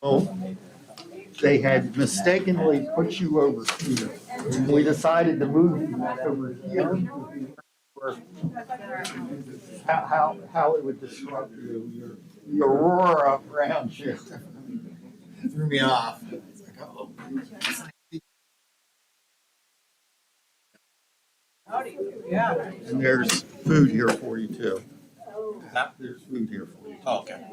Well, they had mistakenly put you over here. We decided to move you over here. For how it would disrupt you, your aurora around you. Threw me off. It's like, uh-oh. And there's food here for you too. There's food here for you. Oh, okay.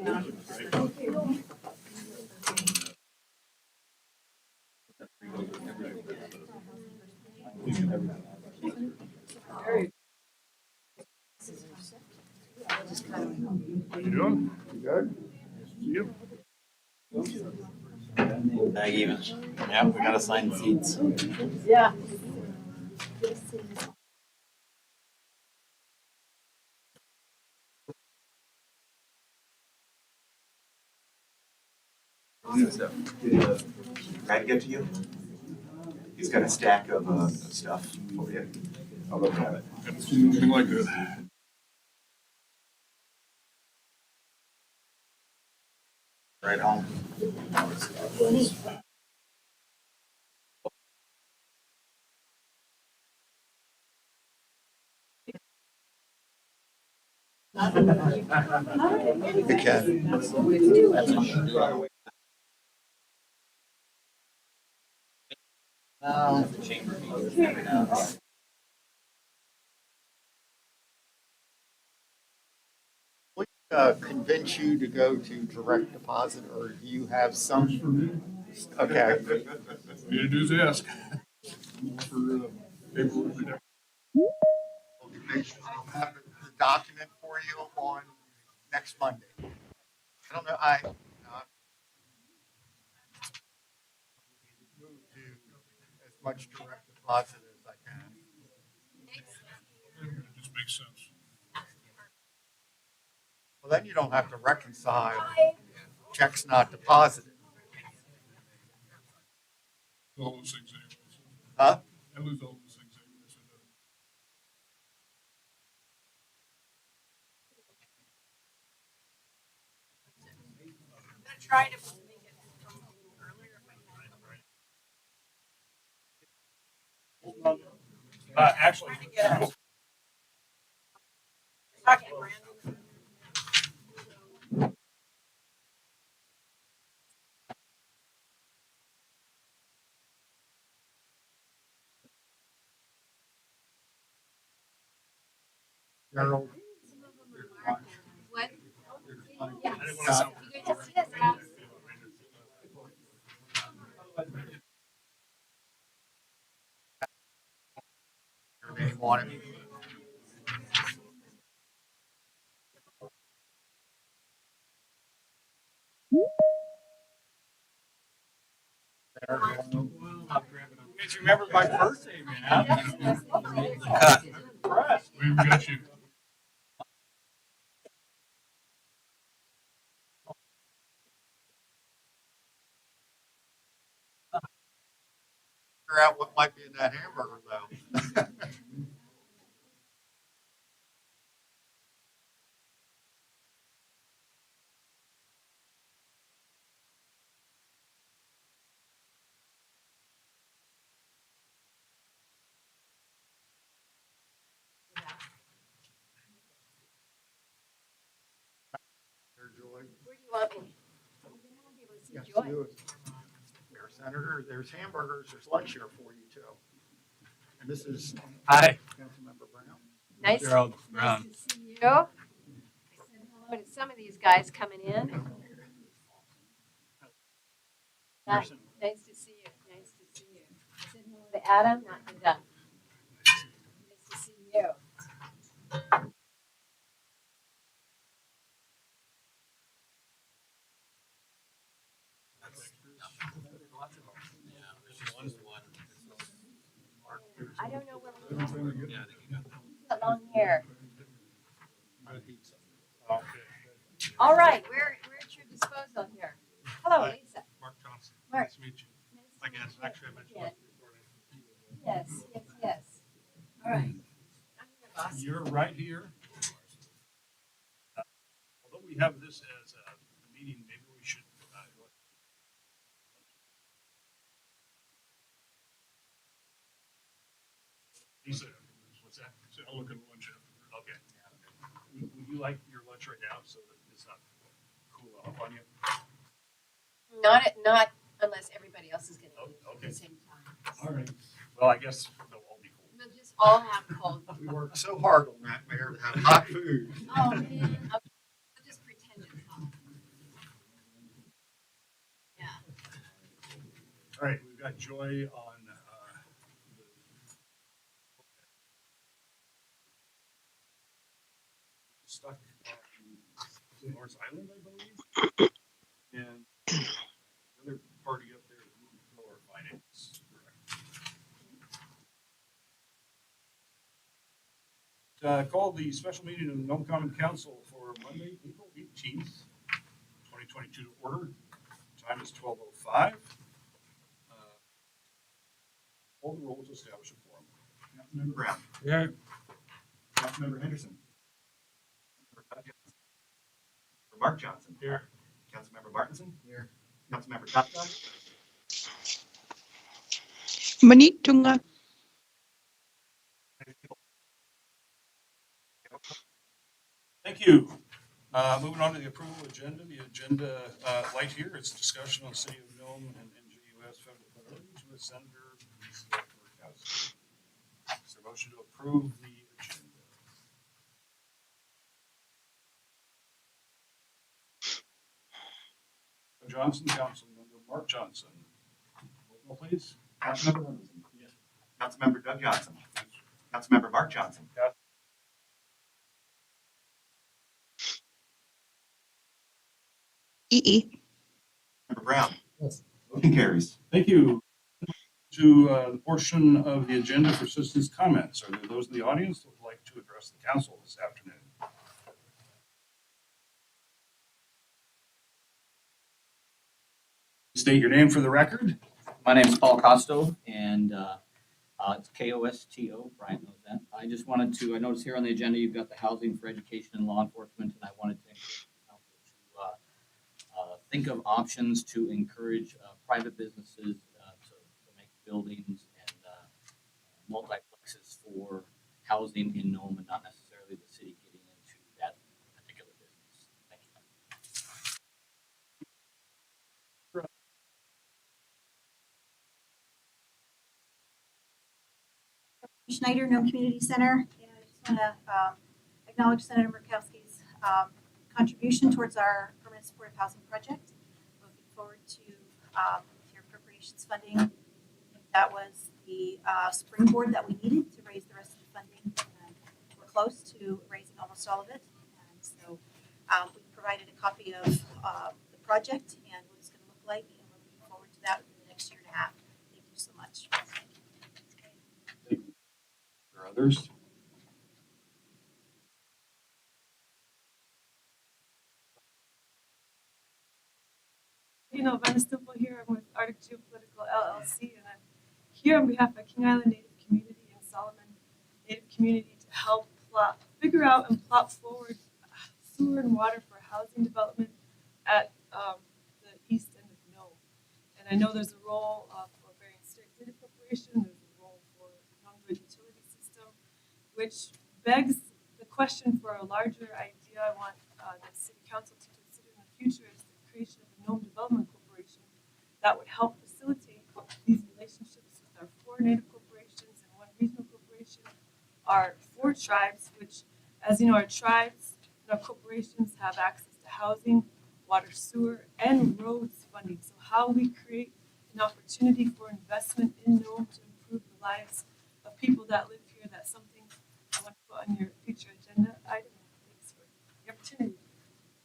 You doing? You good? You? Tag evens. Yeah, we got assigned seats. Yeah. Did Brad get to you? He's got a stack of stuff for you. I'll look at it. Something like that. Right home. You can. Would convince you to go to direct deposit, or do you have some? Okay. You do the ask. For paperwork. I'll have the document for you on next Monday. I don't know, I move to as much direct deposit as I can. It just makes sense. Well, then you don't have to reconcile checks not deposited. All those things anyways. Huh? I lose all those things anyways. So it Try to make it earlier if I can. Actually. Talking to Brandon. Gerald? What? I didn't want to sound. You good to see us, Alex? Your name on it. You guys remember my birthday, man? We've got you. Figure out what might be in that hamburger though. There, Joy. Where do you want me? I'm gonna be able to see Yes, Joy. you. There, Senator, there's hamburgers, there's lunch here for you too. And this is. Hi. Councilmember Brown. Nice, Gerald nice Brown. to see you. I said hello to some of these guys coming in. Nice to see you. Nice to see you. I said hello to Adam. Not been done. Nice to see you. I don't know where we are. Yeah, I think you got that. Got long hair. Okay. All right, we're at your disposal here. Hello, Hi. Lisa. Mark Johnson. Mark. Nice to meet you. Nice to I meet guess, you. actually, I mentioned Yeah. that before. Yes. All right. I'm your boss. You're right here. Although we have this as a meeting, maybe we should Lisa, what's that? So I'll look at lunch after. Okay. Would you like your lunch right now so that it's not cool off on you? Not unless everybody else is gonna Oh, eat at okay. the same time. All right. Well, I guess they'll all be cool. We'll just all have cold. We worked so hard on that, Mayor, to have hot food. Oh, man, I'll just pretend it's hot. Yeah. All right, we've got Joy on, stuck on North Island, I believe. And the other party up there is moving to our finance director. Call the special meeting of the Nome Common Council for Monday, April 18th, 2022 to order. Time is 12:05. Hold the roll to establish a quorum. Councilmember Brown. Yeah. Councilmember Henderson. Councilmember Mark Johnson. Here. Councilmember Martinson. Here. Councilmember Topside. Manitunga. Thank you. Moving on to the approval agenda. The agenda light here is discussion on City of Nome and NJUS federal priorities with Senator Lisa Murkowski. Is there a motion to approve the agenda? Johnson, Councilmember Mark Johnson. Roll call, please. Councilmember Henderson. Yes. Councilmember Doug Johnson. Councilmember Mark Johnson. EE. Member Brown. Yes. Motion carries. Thank you. To the portion of the agenda for citizens' comments. Are there those in the audience that would like to address the council this afternoon? State your name for the record. My name is Paul Costo, and it's Kosto. Brian knows that. I just wanted to, I noticed here on the agenda, you've got the housing for education and law enforcement, and I wanted to encourage the council to think of options to encourage private businesses to make buildings and multiplexes for housing in Nome and not necessarily the city getting into that particular business. Thank you. Schneider, Nome Community Center, and I just want to acknowledge Senator Murkowski's contribution towards our permanent supportive housing project. Looking forward to your appropriations funding. I think that was the springboard that we needed to raise the rest of the funding. And we're close to raising almost all of it, and so we provided a copy of the project and what it's going to look like, and we're looking forward to that within the next year and a half. Thank you so much. Or others? Van Stupel here. I'm with Arctic Geopolitical LLC, and I'm here on behalf of King Island Native Community and Solomon Native Community to help figure out and plot forward sewer and water for housing development at the east end of Nome. And I know there's a role for Bering Strait Data Corporation. There's a role for Nome Utility System, which begs the question for a larger idea I want the City Council to consider in the future is the creation of a Nome Development Corporation that would help facilitate these relationships with our 4 native corporations and 1 regional corporation, our 4 tribes, which, as you know, our tribes and our corporations have access to housing, water, sewer, and roads funding. So how we create an opportunity for investment in Nome to improve the lives of people that live here, that's something I want to put on your future agenda item. Thanks for the opportunity.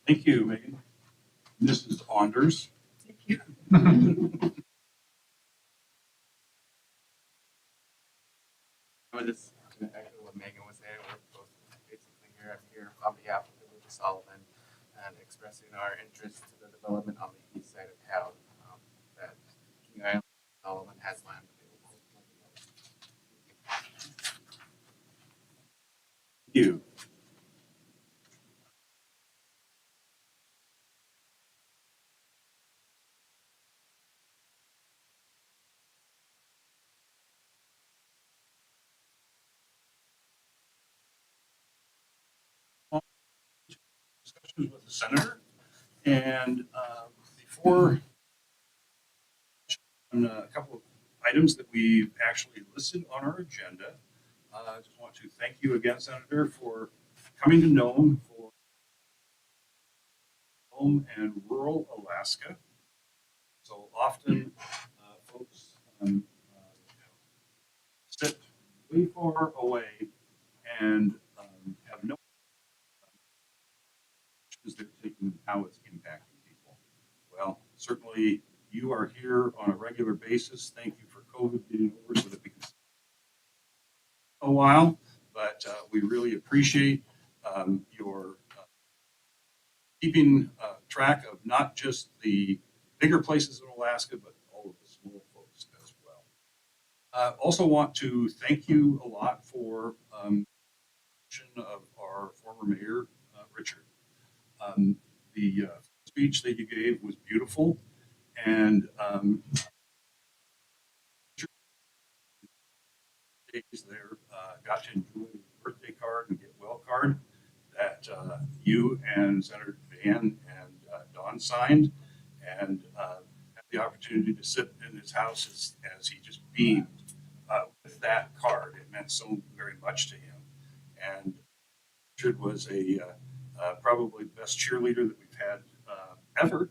Thank you, Megan. Mrs. Anders. Thank you. I would just echo what Megan was saying. We're both basically here on behalf of the Village of Solomon and expressing our interest to the development on the east side of town. That King Island Solomon has land available. Thank you. with the senator. And before on a couple of items that we've actually listed on our agenda, I just want to thank you again, Senator, for coming to Nome for home and rural Alaska. So often, folks sit way far away and have no actions they're taking and how it's impacting people. Well, certainly you are here on a regular basis. Thank you for COVID being over so that we can a while, but we really appreciate your keeping track of not just the bigger places in Alaska, but all of the small folks as well. Also want to thank you a lot for of our former mayor, Richard. The speech that you gave was beautiful, and days there got to enjoy the birthday card and get well card that you and Senator Dan and Don signed, and had the opportunity to sit in his house as he just beamed with that card. It meant so very much to him. And Richard was probably the best cheerleader that we've had ever.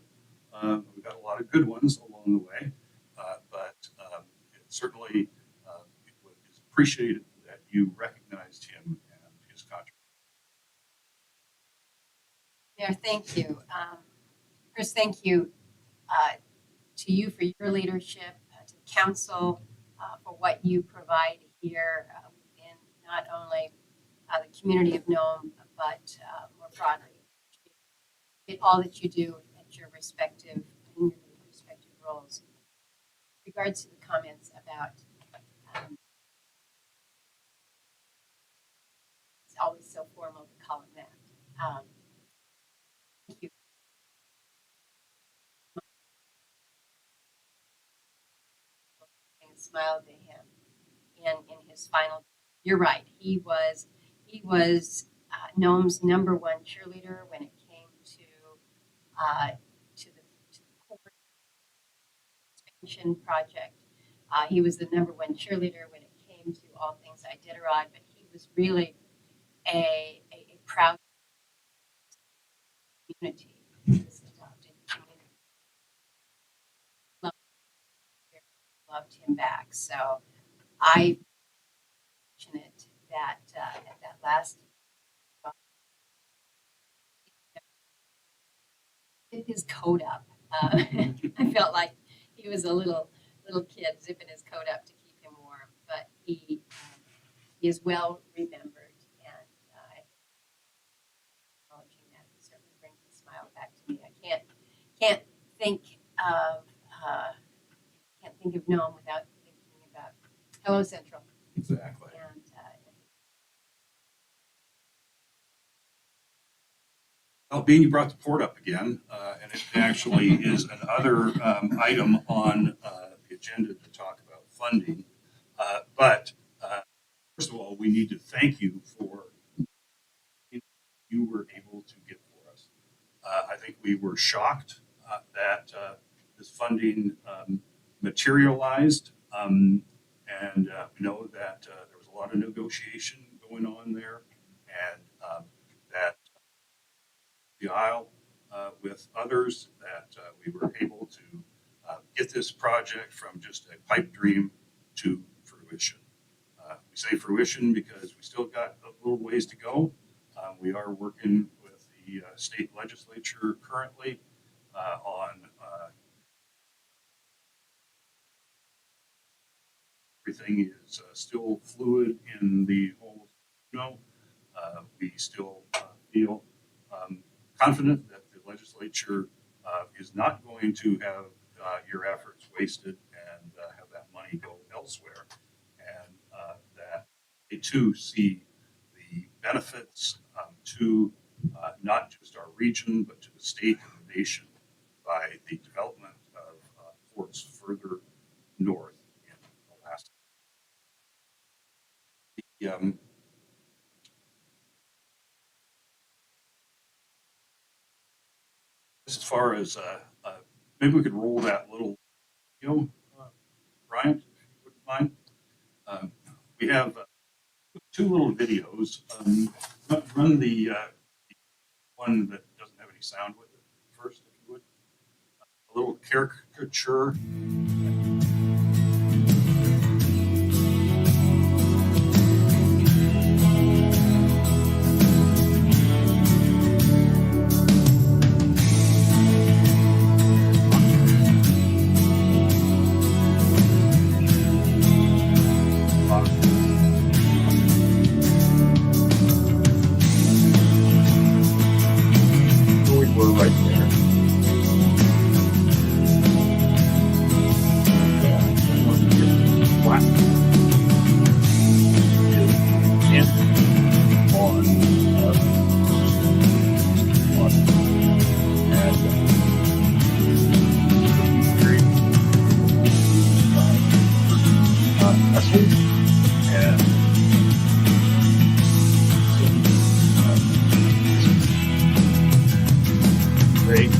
We've had a lot of good ones along the way, but it certainly is appreciated that you recognized him and his contribution. Mayor, thank you. Chris, thank you to you for your leadership, to the council for what you provide here within not only the community of Nome, but more broadly. In all that you do at your respective roles. In regards to the comments about it's always so formal to call him that. Thank you. And smile to him in his final. You're right. He was Nome's number one cheerleader when it came to the core expansion project. He was the number one cheerleader when it came to all things Iditarod, but he was really a proud community. This adopted community loved him back. So I fortunate that at that last zip his coat up. I felt like he was a little kid zipping his coat up to keep him warm, but he is well remembered, and acknowledging that it certainly brings a smile back to me. I can't think of can't think of Nome without thinking about Hello Central. Exactly. And Well, being you brought the port up again, and it actually is another item on the agenda to talk about funding. But first of all, we need to thank you for you were able to get for us. I think we were shocked that this funding materialized, and we know that there was a lot of negotiation going on there, and that the aisle with others that we were able to get this project from just a pipe dream to fruition. We say fruition because we still got a little ways to go. We are working with the state legislature currently on everything is still fluid in the whole, we still feel confident that the legislature is not going to have your efforts wasted and have that money go elsewhere, and that they too see the benefits to not just our region, but to the state and the nation by the development of ports further north in Alaska. The, as far as, maybe we could roll that little video, Bryant, if you wouldn't mind. We have two little videos. Run the one that doesn't have any sound with it first, if you would. A little caricature. We were right there. Flat. And on, and that's it. And great.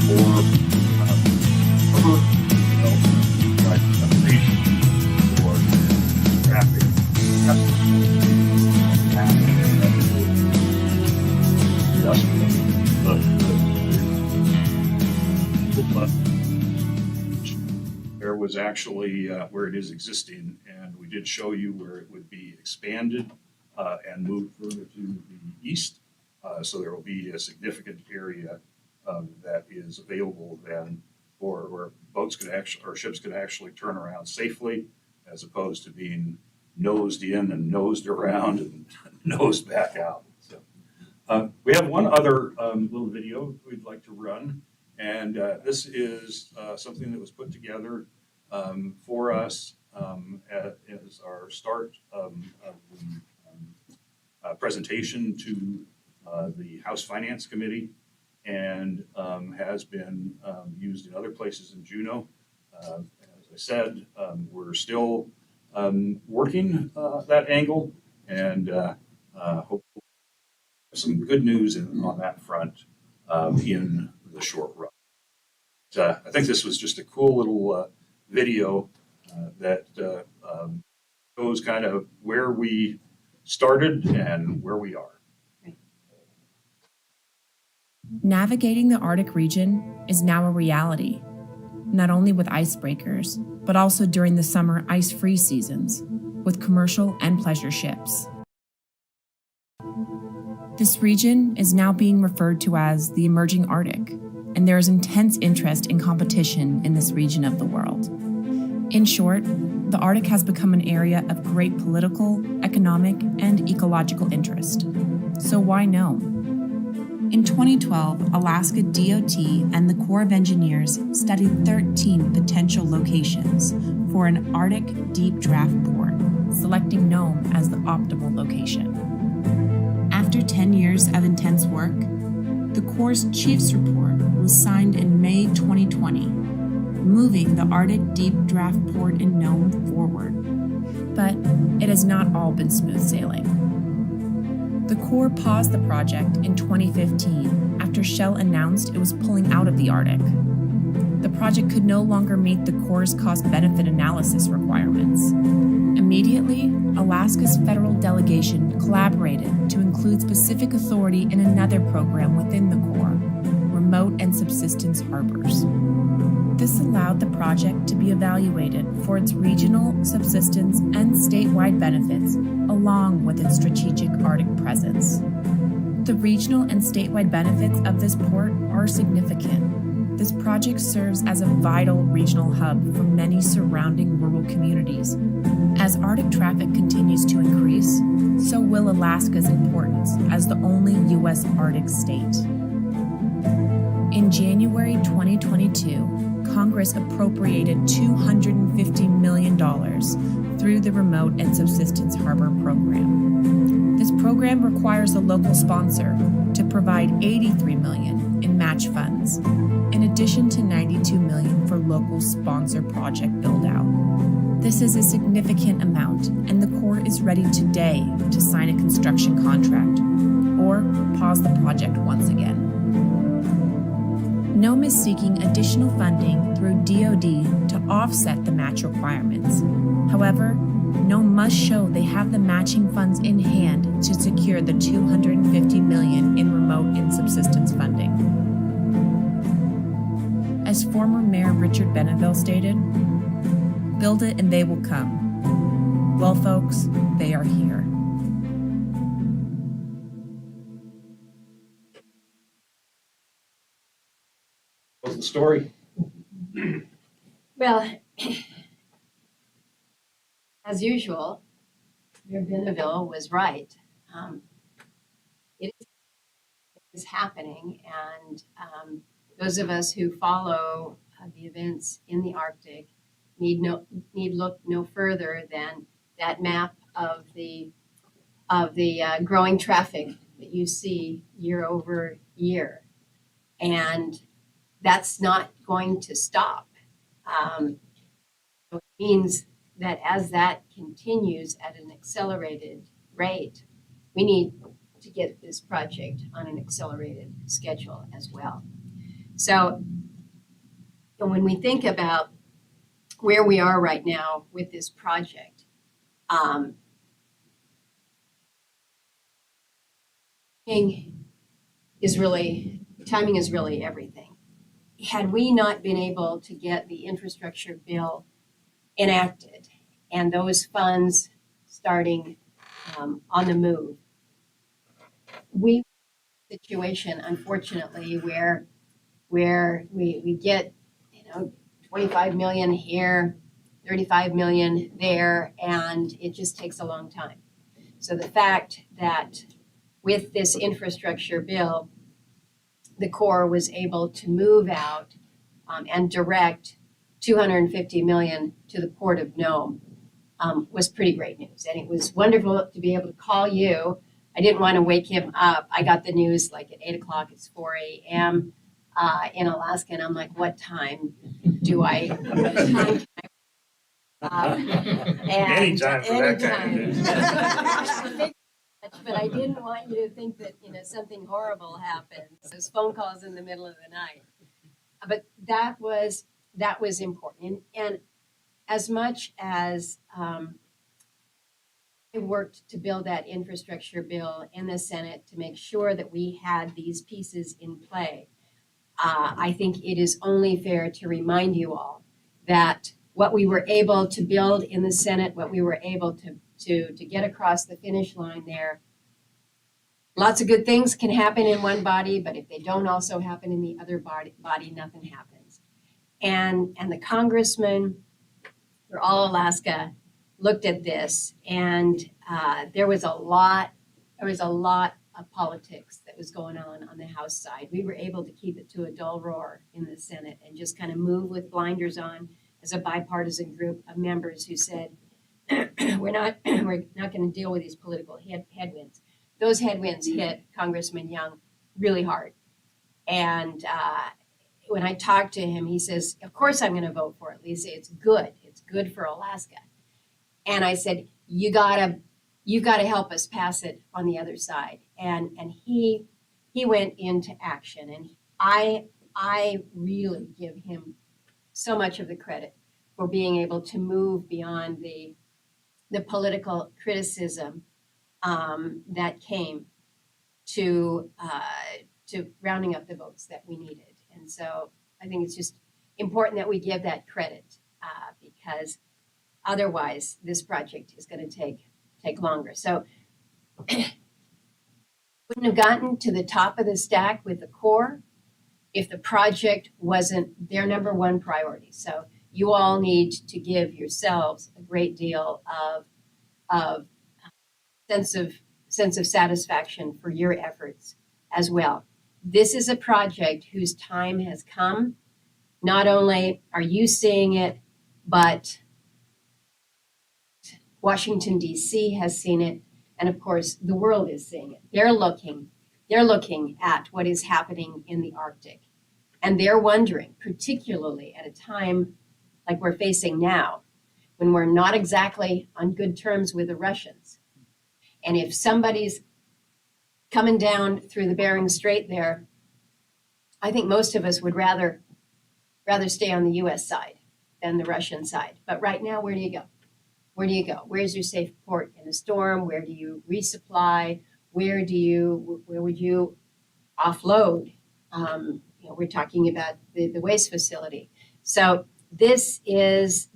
Or cover, like information or graphic. There was actually where it is existing, and we did show you where it would be expanded and moved further to the east. So there will be a significant area that is available then for where boats could actually, or ships could actually turn around safely, as opposed to being nosed in and nosed around and nosed back out. So we have one other little video we'd like to run, and this is something that was put together for us as our start of the presentation to the House Finance Committee, and has been used in other places in Juneau. As I said, we're still working that angle, and hope some good news on that front in the short run. I think this was just a cool little video that shows kind of where we started and where we are. Navigating the Arctic region is now a reality, not only with icebreakers, but also during the summer ice-free seasons, with commercial and pleasure ships. This region is now being referred to as the emerging Arctic, and there is intense interest and competition in this region of the world. In short, the Arctic has become an area of great political, economic, and ecological interest. So why Nome? In 2012, Alaska DOT and the Corps of Engineers studied 13 potential locations for an Arctic deep draft port, selecting Nome as the optimal location. After 10 years of intense work, the Corps' Chiefs Report was signed in May 2020, moving the Arctic deep draft port in Nome forward. But it has not all been smooth sailing. The Corps paused the project in 2015 after Shell announced it was pulling out of the Arctic. The project could no longer meet the Corps' cost-benefit analysis requirements. Immediately, Alaska's federal delegation collaborated to include specific authority in another program within the Corps, remote and subsistence harbors. This allowed the project to be evaluated for its regional, subsistence, and statewide benefits, along with its strategic Arctic presence. The regional and statewide benefits of this port are significant. This project serves as a vital regional hub for many surrounding rural communities. As Arctic traffic continues to increase, so will Alaska's importance as the only U.S. Arctic state. In January 2022, Congress appropriated $250 million through the Remote and Subsistence Harbor Program. This program requires a local sponsor to provide $83 million in match funds, in addition to $92 million for local sponsor project build-out. This is a significant amount, and the Corps is ready today to sign a construction contract, pause the project once again. Nome is seeking additional funding through DoD to offset the match requirements. However, Nome must show they have the matching funds in hand to secure the $250 million in remote and subsistence funding. As former Mayor Richard Beneville stated, "Build it and they will come." Well, folks, they are here. What's the story? Well, as usual, Mayor Beneville was right. It is happening, and those of us who follow the events in the Arctic need look no further than that map of the growing traffic that you see year over year, and that's not going to stop. So it means that as that continues at an accelerated rate, we need to get this project on an accelerated schedule as well. So when we think about where we are right now with this project, timing is really everything. Had we not been able to get the infrastructure bill enacted and those funds starting on the move, we situation unfortunately where we get 25 million here, 35 million there, and it just takes a long time. So the fact that with this infrastructure bill, the Corps was able to move out and direct 250 million to the Port of Nome was pretty great news. And it was wonderful to be able to call you. I didn't want to wake him up. I got the news like at 8 o'clock. It's 4 a.m. In Alaska. And I'm like, what time do I? Anytime for that kind of news. But I didn't want you to think that something horrible happened. Those phone calls in the middle of the night. But that was important. And as much as I worked to build that infrastructure bill in the Senate to make sure that we had these pieces in play, I think it is only fair to remind you all that what we were able to build in the Senate, what we were able to get across the finish line there, lots of good things can happen in one body, but if they don't also happen in the other body, nothing happens. And the congressman for all Alaska looked at this, and there was a lot of politics that was going on the House side. We were able to keep it to a dull roar in the Senate and just kind of move with blinders on as a bipartisan group of members who said, we're not going to deal with these political headwinds. Those headwinds hit Congressman Young really hard. And when I talked to him, he says, of course I'm going to vote for it, Lisa. It's good. It's good for Alaska. And I said, you gotta help us pass it on the other side. And he went into action. And I really give him so much of the credit for being able to move beyond the political criticism that came to rounding up the votes that we needed. And so I think it's just important that we give that credit because otherwise this project is going to take longer. So wouldn't have gotten to the top of the stack with the Corps if the project wasn't their number one priority. So you all need to give yourselves a great deal of sense of satisfaction for your efforts as well. This is a project whose time has come. Not only are you seeing it, but Washington, D.C. has seen it, and of course, the world is seeing it. They're looking at what is happening in the Arctic, and they're wondering, particularly at a time like we're facing now, when we're not exactly on good terms with the Russians, and if somebody's coming down through the Bering Strait there, I think most of us would rather stay on the US side than the Russian side. But right now, where do you go? Where do you go? Where's your safe port in a storm? Where do you resupply? Where would you offload? We're talking about the waste facility. So this is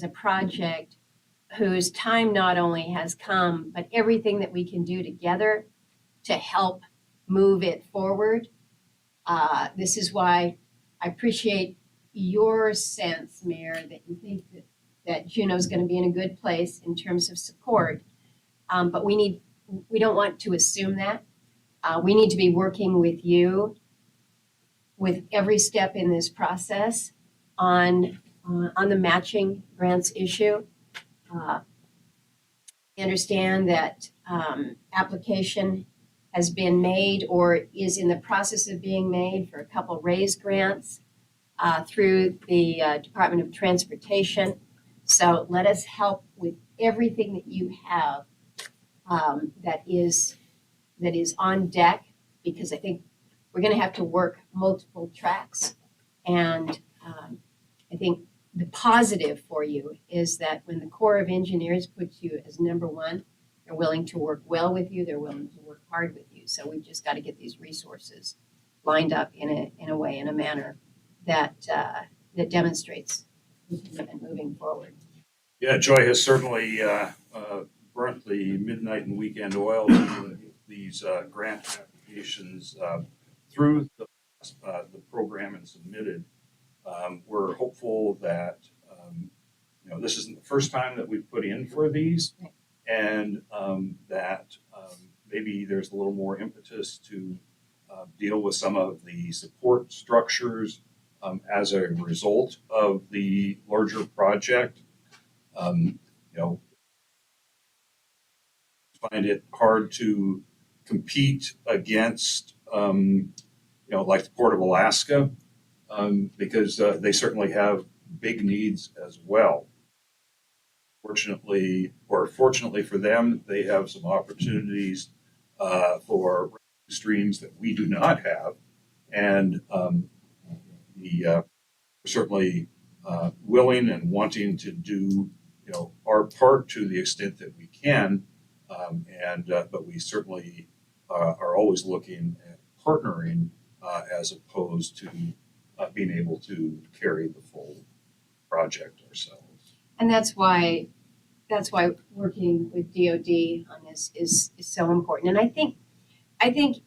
a project whose time not only has come, but everything that we can do together to help move it forward. This is why I appreciate your sense, Mayor, that you think that Juneau's going to be in a good place in terms of support. But we don't want to assume that. We need to be working with you with every step in this process on the matching grants issue. I understand that application has been made or is in the process of being made for a couple raised grants through the Department of Transportation. So let us help with everything that you have that is on deck, because I think we're going to have to work multiple tracks. And I think the positive for you is that when the Corps of Engineers puts you as number one, they're willing to work well with you. They're willing to work hard with you. So we've just got to get these resources lined up in a manner that demonstrates commitment moving forward. Yeah, Joy has certainly burnt the midnight and weekend oil to these grant applications through the program and submitted. We're hopeful that this isn't the first time that we've put in for these, and that maybe there's a little more impetus to deal with some of the support structures as a result of the larger project. Find it hard to compete against, like the Port of Alaska, because they certainly have big needs as well. Fortunately for them, they have some opportunities for streams that we do not have, and we're certainly willing and wanting to do, our part to the extent that we can, but we certainly are always looking at partnering as opposed to being able to carry the full project ourselves. And that's why working with DoD on this is so important. And I think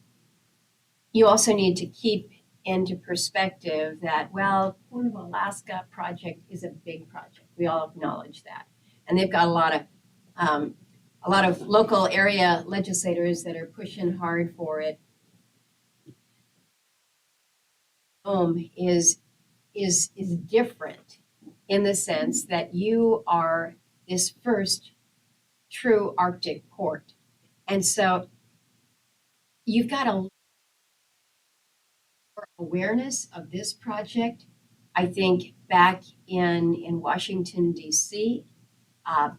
you also need to keep into perspective that, well, Port of Alaska project is a big project. We all acknowledge that, and they've got a lot of local area legislators that are pushing hard for it. Is different in the sense that you are this first true Arctic port. And so you've got a awareness of this project, I think, back in Washington, D.C.,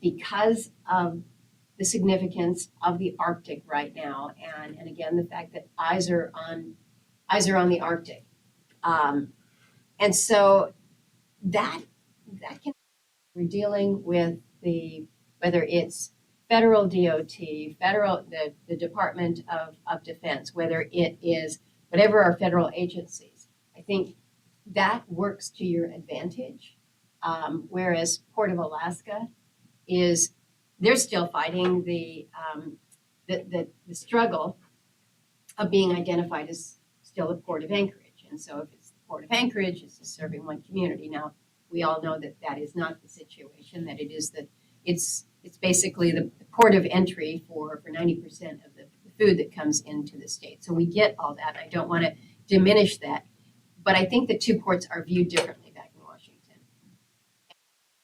because of the significance of the Arctic right now. And again, the fact that eyes are on the Arctic. And so that can, we're dealing with whether it's federal DOT, the Department of Defense, whether it is whatever our federal agencies, I think that works to your advantage. Whereas Port of Alaska they're still fighting the struggle of being identified as still a port of anchorage. And so if it's the Port of Anchorage, it's just serving one community. Now, we all know that is not the situation, that it's basically the port of entry for 90% of the food that comes into the state. So we get all that. I don't want to diminish that. But I think the two ports are viewed differently back in Washington.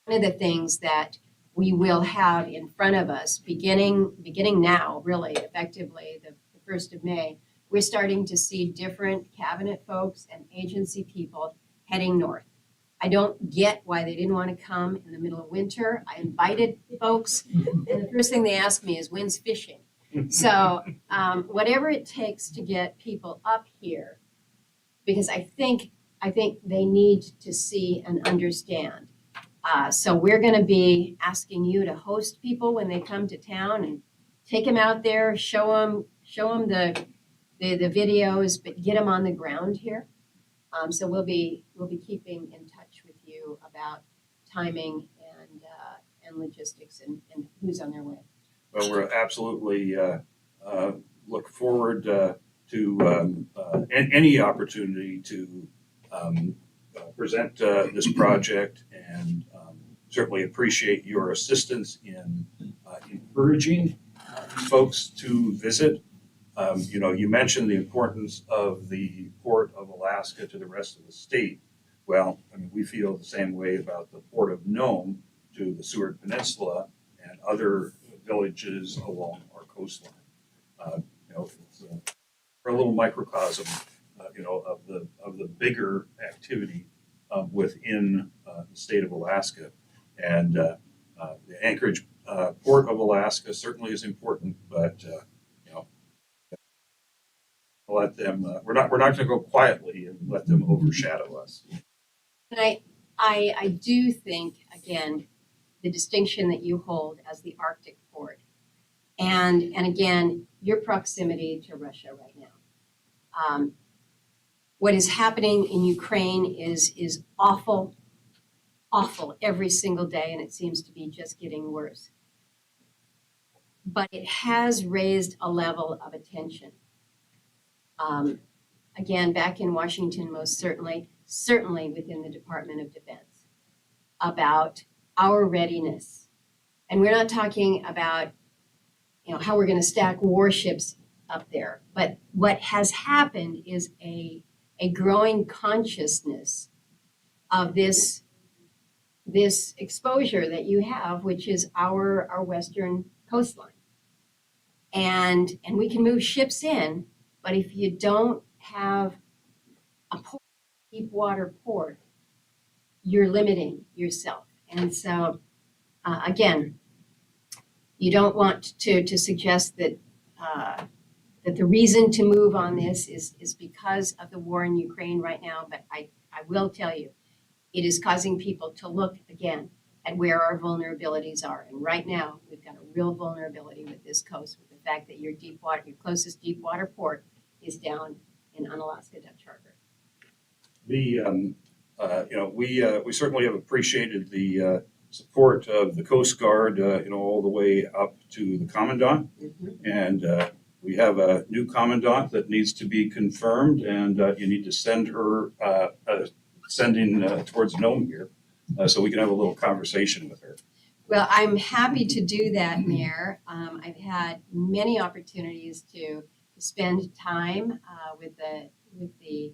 One of the things that we will have in front of us beginning now, really effectively the 1st of May, we're starting to see different cabinet folks and agency people heading north. I don't get why they didn't want to come in the middle of winter. I invited folks, and the first thing they asked me is, when's fishing? So whatever it takes to get people up here, because I think they need to see and understand. So we're going to be asking you to host people when they come to town and take them out there, show them the videos, but get them on the ground here. So we'll be keeping in touch with you about timing and logistics and who's on their way. Well, we're absolutely look forward to any opportunity to present this project, and certainly appreciate your assistance in encouraging folks to visit. You mentioned the importance of the Port of Alaska to the rest of the state. Well, I mean, we feel the same way about the Port of Nome to the Seward Peninsula and other villages along our coastline. We're a little microcosm, of the bigger activity within the state of Alaska, and the Anchorage Port of Alaska certainly is important, but let them. We're not going to go quietly and let them overshadow us. And I do think, again, the distinction that you hold as the Arctic port, and again, your proximity to Russia right now. What is happening in Ukraine is awful, awful every single day, and it seems to be just getting worse. But it has raised a level of attention. Again, back in Washington, most certainly within the Department of Defense, about our readiness. And we're not talking about, how we're going to stack warships up there. But what has happened is a growing consciousness of this exposure that you have, which is our western coastline. And we can move ships in, but if you don't have a port, deep water port, you're limiting yourself. And so, again, you don't want to suggest that that the reason to move on this is because of the war in Ukraine right now. But I will tell you, it is causing people to look again at where our vulnerabilities are. And right now, we've got a real vulnerability with this coast, with the fact that your closest deep water port is down in Unalaska Dutch Harbor. We certainly have appreciated the support of the Coast Guard, all the way up to the commandant, and we have a new commandant that needs to be confirmed, and you need to send her sending towards Nome here, so we can have a little conversation with her. Well, I'm happy to do that, Mayor. I've had many opportunities to spend time with the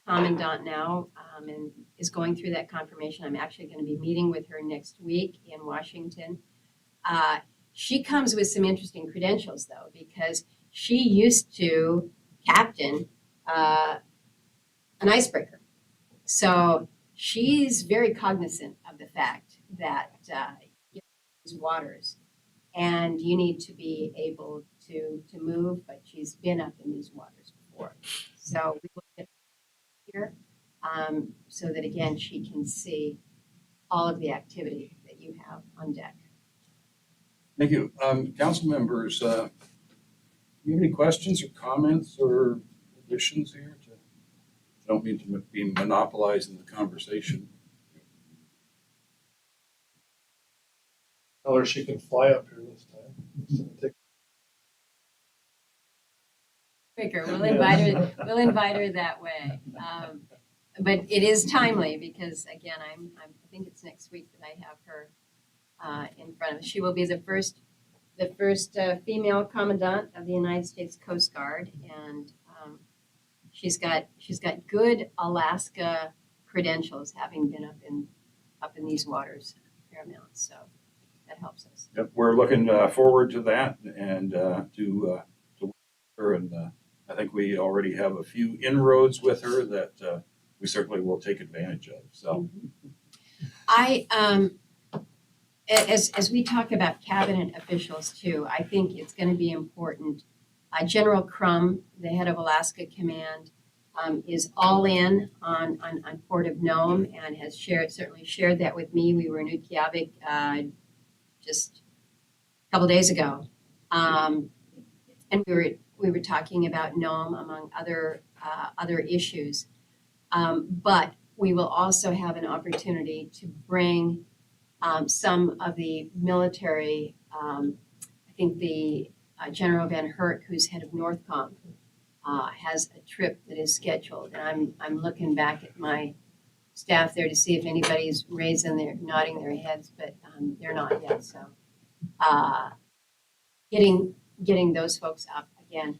commandant now, and is going through that confirmation. I'm actually going to be meeting with her next week in Washington. She comes with some interesting credentials, though, because she used to captain an icebreaker. So she's very cognizant of the fact that these waters, and you need to be able to move, but she's been up in these waters before. So we will get here so that, again, she can see all of the activity that you have on deck. Thank you. Council members, do you have any questions or comments or additions here? I don't mean to be monopolizing the conversation. Tell her she can fly up here this time. Quicker, we'll invite her that way. But it is timely because, again, I think it's next week that I have her in front of us. She will be the first female commandant of the United States Coast Guard, and she's got good Alaska credentials, having been up in these waters a fair amount. So that helps us. Yep, we're looking forward to that, and to her, and I think we already have a few inroads with her that we certainly will take advantage of. So, as we talk about cabinet officials too, I think it's going to be important. General Crum, the head of Alaska Command, is all in on Port of Nome and has certainly shared that with me. We were in Utqiagvik just a couple days ago. And we were talking about Nome among other issues. But we will also have an opportunity to bring some of the military, I think the General Van Hurt, who's head of Northcom, has a trip that is scheduled. And I'm looking back at my staff there to see if anybody's nodding their heads, but they're not yet. So getting those folks up again,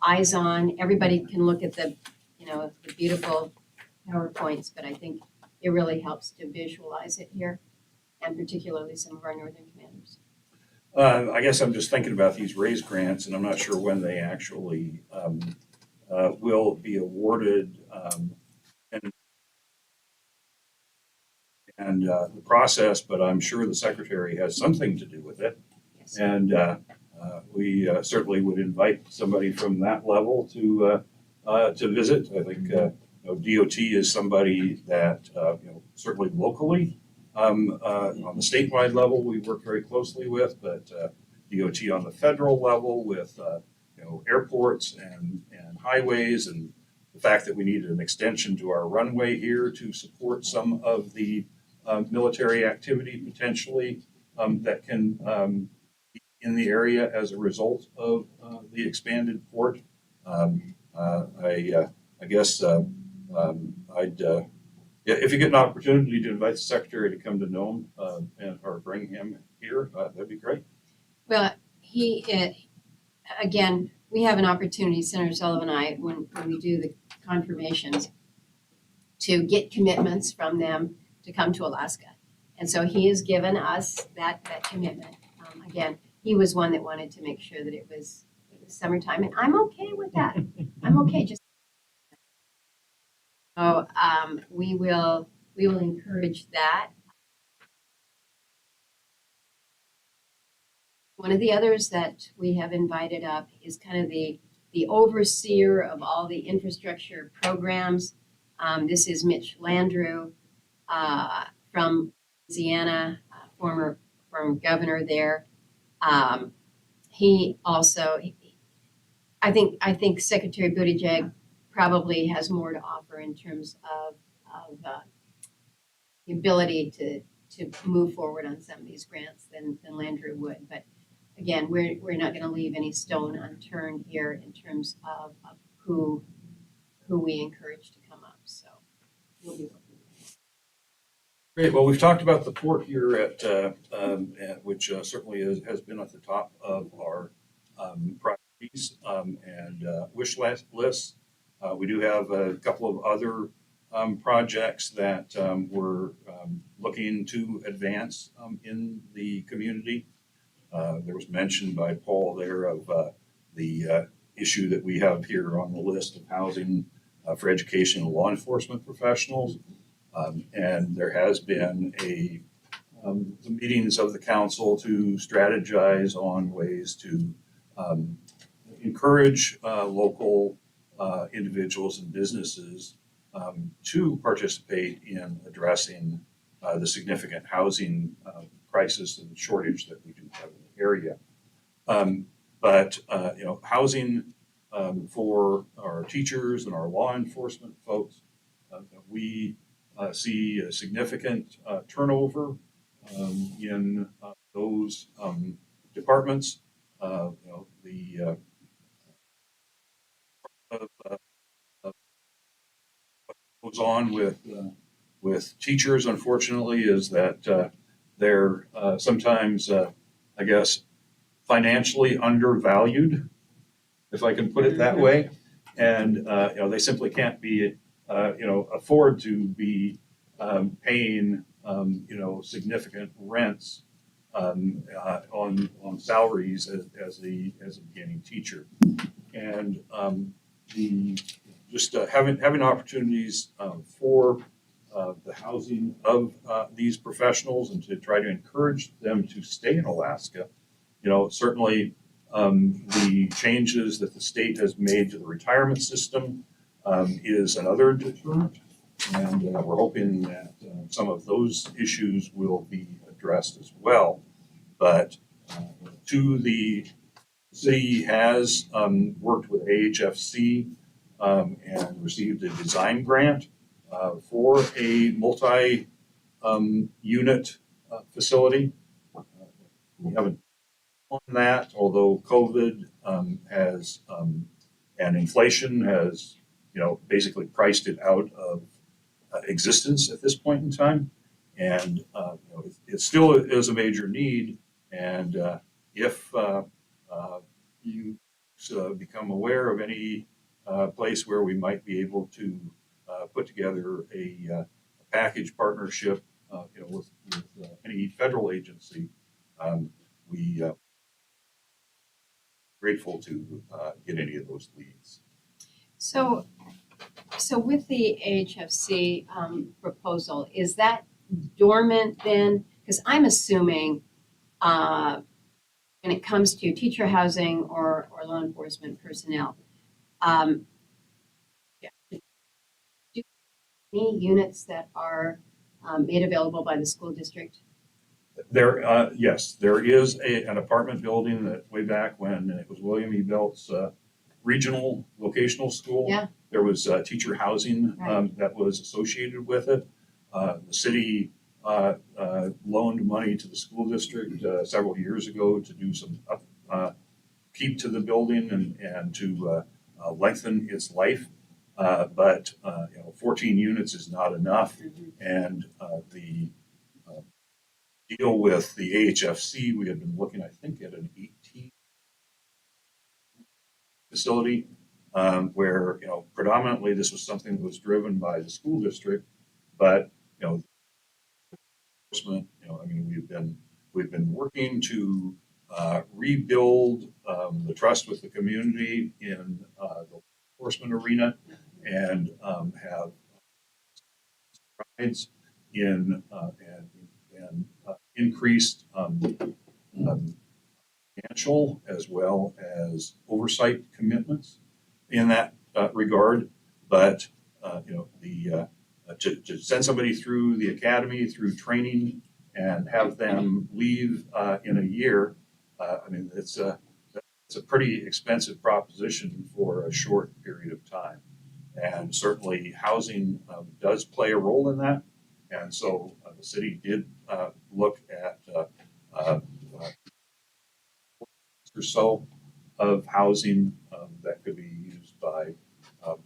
eyes on. Everybody can look at the beautiful PowerPoints, but I think it really helps to visualize it here, and particularly some of our northern commanders. I guess I'm just thinking about these raise grants, and I'm not sure when they actually will be awarded, and the process, but I'm sure the secretary has something to do with it. Yes. And we certainly would invite somebody from that level to visit. I think DOT is somebody that certainly locally on the statewide level we work very closely with, but DOT on the federal level with airports and highways, and the fact that we needed an extension to our runway here to support some of the military activity potentially that can be in the area as a result of the expanded port. I guess if you get an opportunity to invite the secretary to come to Nome or bring him here, that'd be great. Well, again, we have an opportunity, Senator Sullivan and I, when we do the confirmations, to get commitments from them to come to Alaska. And so he has given us that commitment. Again, he was one that wanted to make sure that it was summertime, and I'm okay with that. I'm okay. So we will encourage that. One of the others that we have invited up is kind of the overseer of all the infrastructure programs. This is Mitch Landrieu from Louisiana, former governor there. He also, I think Secretary Buttigieg probably has more to offer in terms of the ability to move forward on some of these grants than Landrieu would. But again, we're not going to leave any stone unturned here in terms of who we encourage to come up. So we'll be working. Great. Well, we've talked about the port here which certainly has been at the top of our priorities and wish lists. We do have a couple of other projects that we're looking to advance in the community. There was mention by Paul there of the issue that we have here on the list of housing for education and law enforcement professionals. And there has been some meetings of the council to strategize on ways to encourage local individuals and businesses to participate in addressing the significant housing crisis and shortage that we do have in the area. But housing for our teachers and our law enforcement folks, we see a significant turnover in those departments. The what goes on with teachers, unfortunately, is that they're sometimes, I guess, financially undervalued, if I can put it that way, and they simply can't be, afford to be paying, significant rents on salaries as a beginning teacher, and having opportunities for the housing of these professionals and to try to encourage them to stay in Alaska. Certainly the changes that the state has made to the retirement system is another deterrent. And we're hoping that some of those issues will be addressed as well. But the city has worked with AHFC and received a design grant for a multi-unit facility. We haven't done that, although COVID has and inflation has, basically priced it out of existence at this point in time. And it still is a major need. And if you become aware of any place where we might be able to put together a package partnership, with any federal agency, we grateful to get any of those leads. So with the AHFC proposal, is that dormant then? Because I'm assuming when it comes to teacher housing or law enforcement personnel, do any units that are made available by the school district? Yes, there is an apartment building that way back when it was William E. Belt's regional vocational school. Yeah. There was teacher housing Right. that was associated with it. The city loaned money to the school district several years ago to do some upkeep to the building and to lengthen its life. But 14 units is not enough, and the deal with the AHFC, we had been looking, I think, at an 18 facility where, predominantly this was something that was driven by the school district, but, enforcement, we've been working to rebuild the trust with the community in the enforcement arena and have strides in and increased financial as well as oversight commitments in that regard. But to send somebody through the academy, through training, and have them leave in a year, it's a pretty expensive proposition for a short period of time. And certainly housing does play a role in that. And so the city did look at or so of housing that could be used by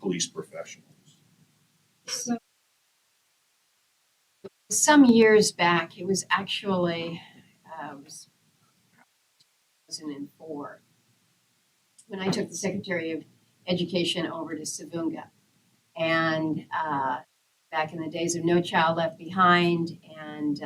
police professionals. So some years back, it was actually it was 2004 when I took the Secretary of Education over to Savunga, and back in the days of No Child Left Behind, and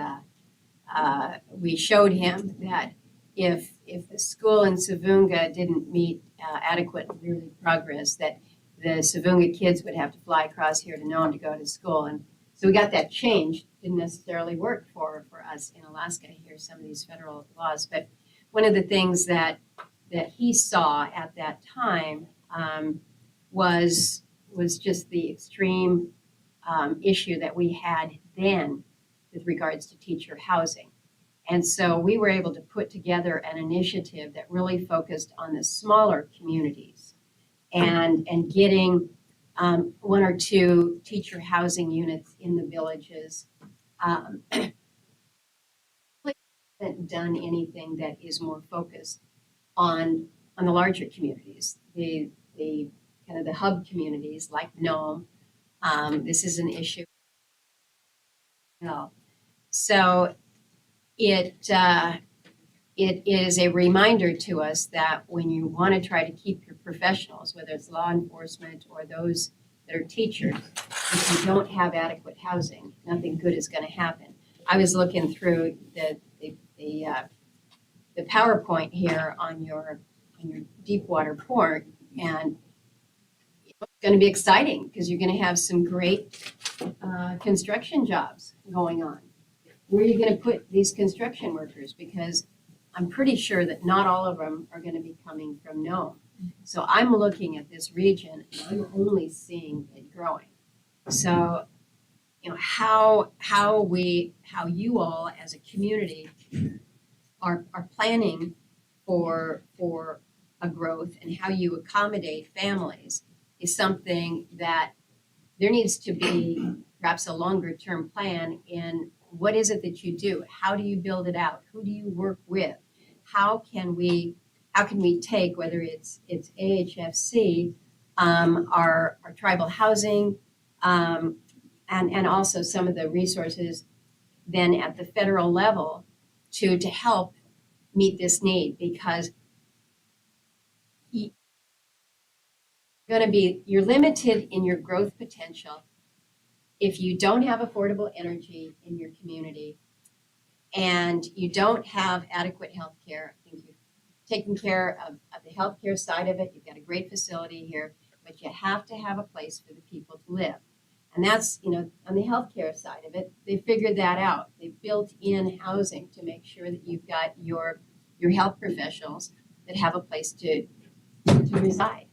we showed him that if the school in Savunga didn't meet adequate yearly progress, that the Savunga kids would have to fly across here to Nome to go to school. And so we got that changed. Didn't necessarily work for us in Alaska here, some of these federal laws. But one of the things that he saw at that time was just the extreme issue that we had then with regards to teacher housing. And so we were able to put together an initiative that really focused on the smaller communities and getting one or two teacher housing units in the villages. We haven't done anything that is more focused on the larger communities, the kind of the hub communities like Nome. This is an issue. So it is a reminder to us that when you want to try to keep your professionals, whether it's law enforcement or those that are teachers, if you don't have adequate housing, nothing good is going to happen. I was looking through the PowerPoint here on your Deepwater port, and it's going to be exciting because you're going to have some great construction jobs going on. Where are you gonna put these construction workers? Because I'm pretty sure that not all of them are gonna be coming from Nome. So I'm looking at this region and I'm only seeing it growing. So, how you all as a community are planning for a growth and how you accommodate families is something that there needs to be perhaps a longer term plan in what is it that you do? How do you build it out? Who do you work with? How can we take, whether it's AHFC, our tribal housing, and also some of the resources then at the federal level to help meet this need, because you're limited in your growth potential if you don't have affordable energy in your community and you don't have adequate health care. I think you've taken care of the healthcare side of it. You've got a great facility here, but you have to have a place for the people to live. And that's, on the healthcare side of it, they figured that out. They built in housing to make sure that you've got your health professionals that have a place to reside.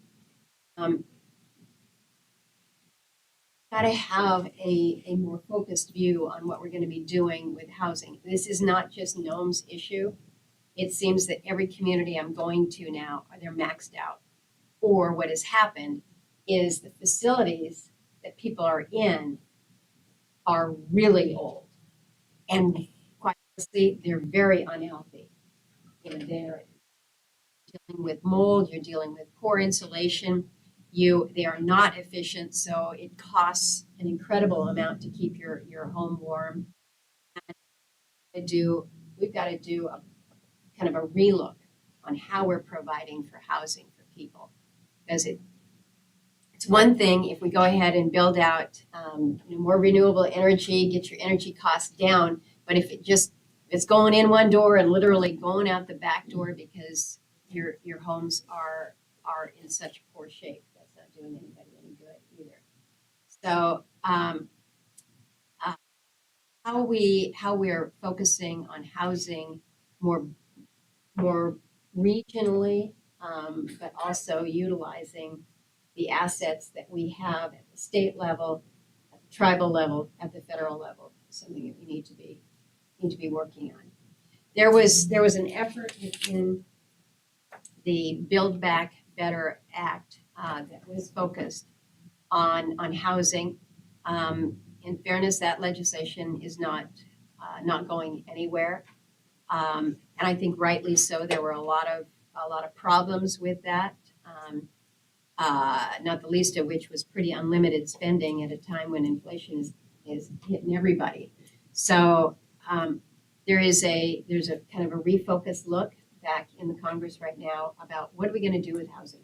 Got to have a more focused view on what we're going to be doing with housing. This is not just Nome's issue. It seems that every community I'm going to now, they're maxed out. Or what has happened is the facilities that people are in are really old. And quite honestly, they're very unhealthy. They're dealing with mold, you're dealing with poor insulation. They are not efficient, so it costs an incredible amount to keep your home warm. We've got to do a kind of a relook on how we're providing for housing for people. Because it's one thing if we go ahead and build out more renewable energy, get your energy costs down, but if it's going in one door and literally going out the back door because your homes are in such poor shape, that's not doing anybody any good either. So how we're focusing on housing more regionally, but also utilizing the assets that we have at the state level, at the tribal level, at the federal level, is something that we need to be working on. There was an effort within the Build Back Better Act that was focused on housing. In fairness, that legislation is not going anywhere, and I think rightly so. There were a lot of problems with that. Not the least of which was pretty unlimited spending at a time when inflation is hitting everybody. So there's a kind of a refocused look back in the Congress right now about what are we going to do with housing.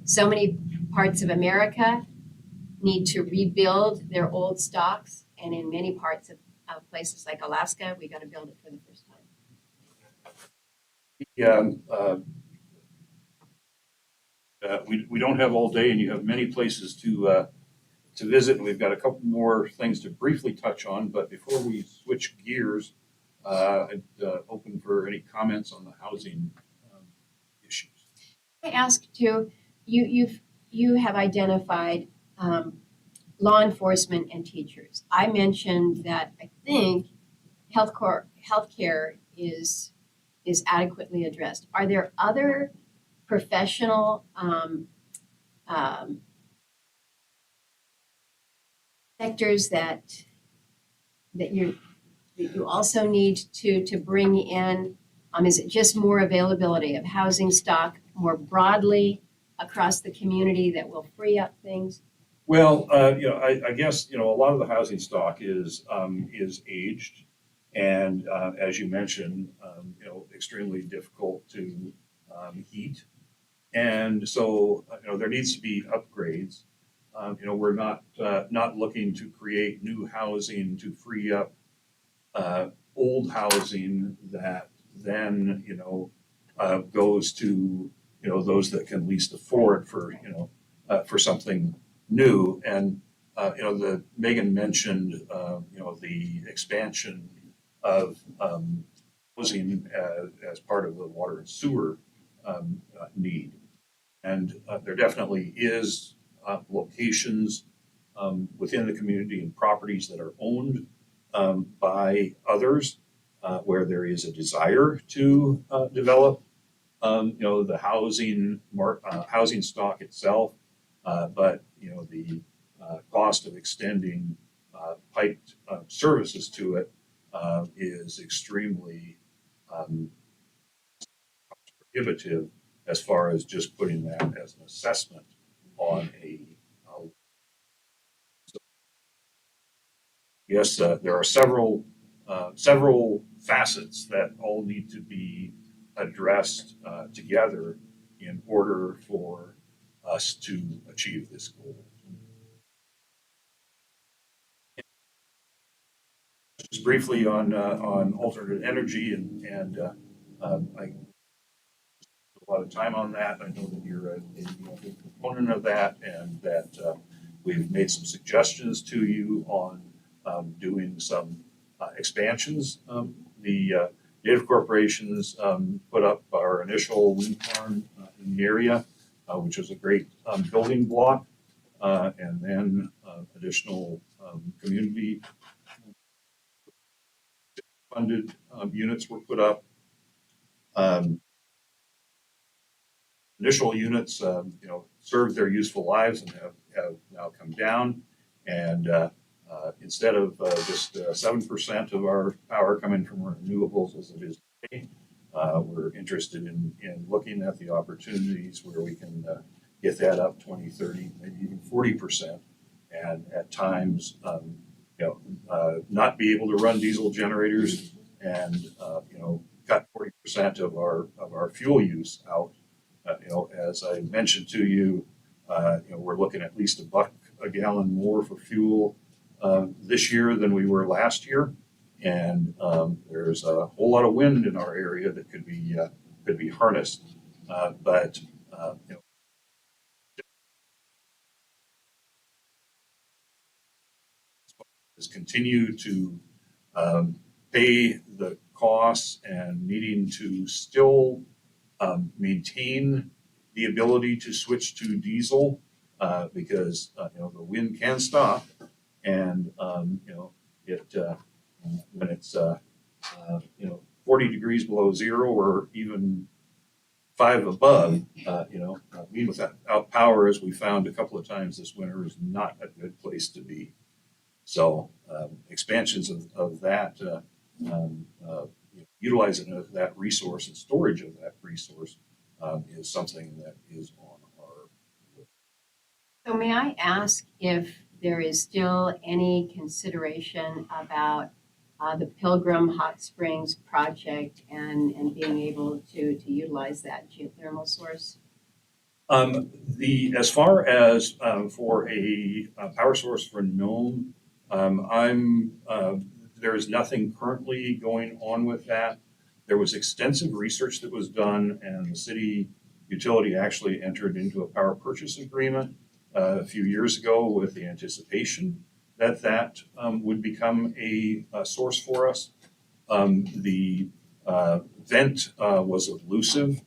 So many parts of America need to rebuild their old stocks, and in many parts of places like Alaska, we got to build it for the first time. We don't have all day, and you have many places to visit. And we've got a couple more things to briefly touch on, but before we switch gears, I'd open for any comments on the housing issues. I ask too, you have identified law enforcement and teachers. I mentioned that I think healthcare is adequately addressed. Are there other professional sectors that you also need to bring in? Is it just more availability of housing stock more broadly across the community that will free up things? Well, I guess, a lot of the housing stock is aged and, as you mentioned, extremely difficult to heat. And so, there needs to be upgrades. We're not looking to create new housing to free up old housing that then, goes to those that can least afford for something new. And, Megan mentioned, the expansion of housing as part of the water and sewer need. And there definitely is locations within the community and properties that are owned by others where there is a desire to develop, the housing stock itself, but the cost of extending piped services to it is extremely prohibitive as far as just putting that as an assessment on a yes, there are several facets that all need to be addressed together in order for us to achieve this goal. Just briefly on alternate energy and I a lot of time on that. I know that you're a big proponent of that, and that we've made some suggestions to you on doing some expansions. The Native corporations put up our initial wind farm in the area, which was a great building block, and then additional community funded units were put up. Initial units, served their useful lives and have now come down. And instead of just 7% of our power coming from renewables as it is today, we're interested in looking at the opportunities where we can get that up 20, 30, maybe even 40%. And at times, not be able to run diesel generators and, cut 40% of our fuel use out. As I mentioned to you, we're looking at least $1 a gallon more for fuel this year than we were last year, and there's a whole lot of wind in our area that could be harnessed, but is continue to pay the costs and needing to still maintain the ability to switch to diesel because the wind can stop, and it when it's 40 degrees below zero or even 5 above, being without power, as we found a couple of times this winter, is not a good place to be. So expansions of that, utilizing of that resource and storage of that resource is something that is on our list. So may I ask if there is still any consideration about the Pilgrim Hot Springs project and being able to utilize that geothermal source? As far as for a power source for Nome, there is nothing currently going on with that. There was extensive research that was done, and the city utility actually entered into a power purchase agreement a few years ago with the anticipation that would become a source for us. The vent was elusive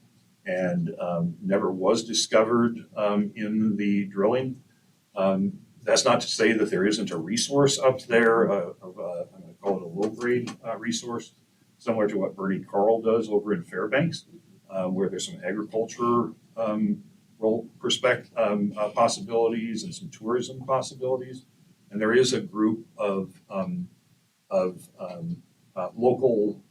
and never was discovered in the drilling. That's not to say that there isn't a resource up there I'm going to call it a low grade resource, similar to what Bernie Carl does over in Fairbanks, where there's some agriculture possibilities and some tourism possibilities. And there is a group of local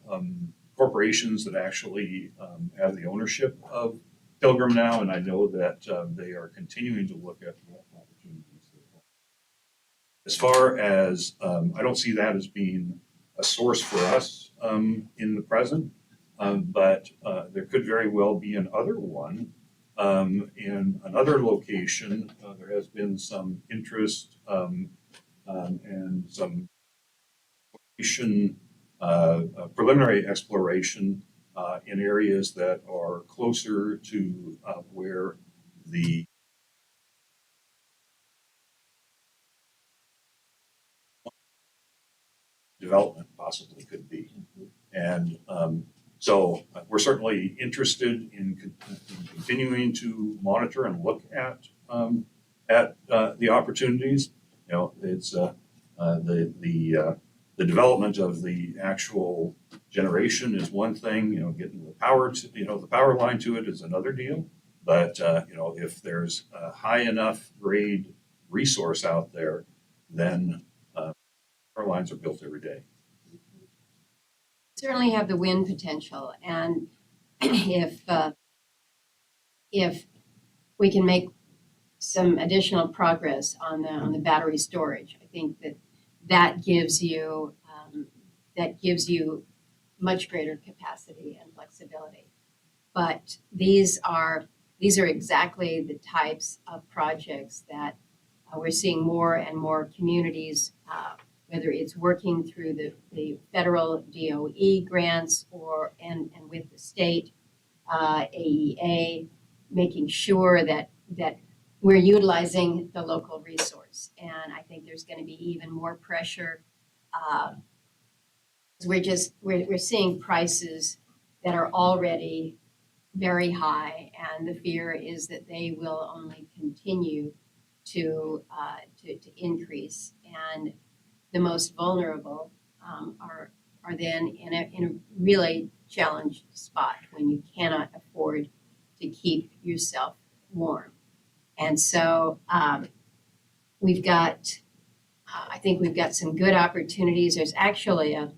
corporations that actually have the ownership of Pilgrim now, and I know that they are continuing to look at opportunities. As far as, I don't see that as being a source for us in the present, but there could very well be another one in another location. There has been some interest and some preliminary exploration in areas that are closer to where the development possibly could be. And so we're certainly interested in continuing to monitor and look at the opportunities. You know, it's the development of the actual generation is one thing. You know, getting the power to, you know, the power line to it is another deal. But you know, if there's a high enough grade resource out there, then power lines are built every day. Certainly have the wind potential, and if we can make some additional progress on the battery storage, I think that gives you much greater capacity and flexibility. But these are exactly the types of projects that we're seeing more and more communities, whether it's working through the federal DOE grants and with the state AEA, making sure that we're utilizing the local resource. And I think there's going to be even more pressure. We're seeing prices that are already very high, and the fear is that they will only continue to increase. And the most vulnerable are then in a really challenged spot when you cannot afford to keep yourself warm. And so I think we've got some good opportunities. There's actually a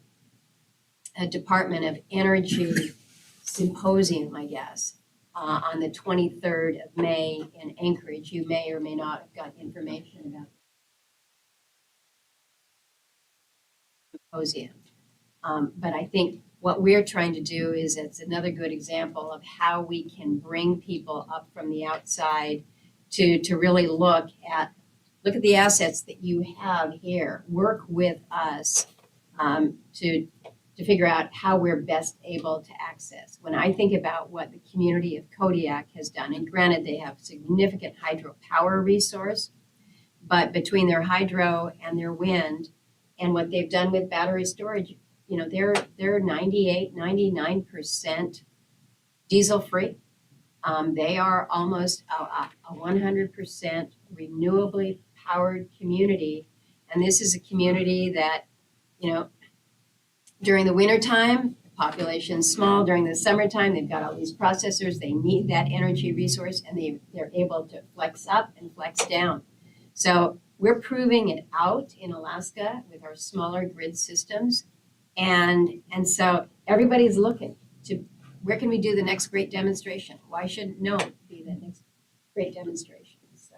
Department of Energy symposium, I guess, on the 23rd of May in Anchorage. You may or may not have got information about the symposium. But I think what we're trying to do is it's another good example of how we can bring people up from the outside to really look at the assets that you have here. Work with us to figure out how we're best able to access. When I think about what the community of Kodiak has done, and granted they have significant hydropower resource, but between their hydro and their wind and what they've done with battery storage, you know, they're 98, 99% diesel free. They are almost a 100% renewably powered community. And this is a community that, you know, during the wintertime, the population's small. During the summertime, they've got all these processors. They need that energy resource, and they're able to flex up and flex down. So we're proving it out in Alaska with our smaller grid systems. And so everybody's looking to where can we do the next great demonstration? Why shouldn't Nome be the next great demonstration? So.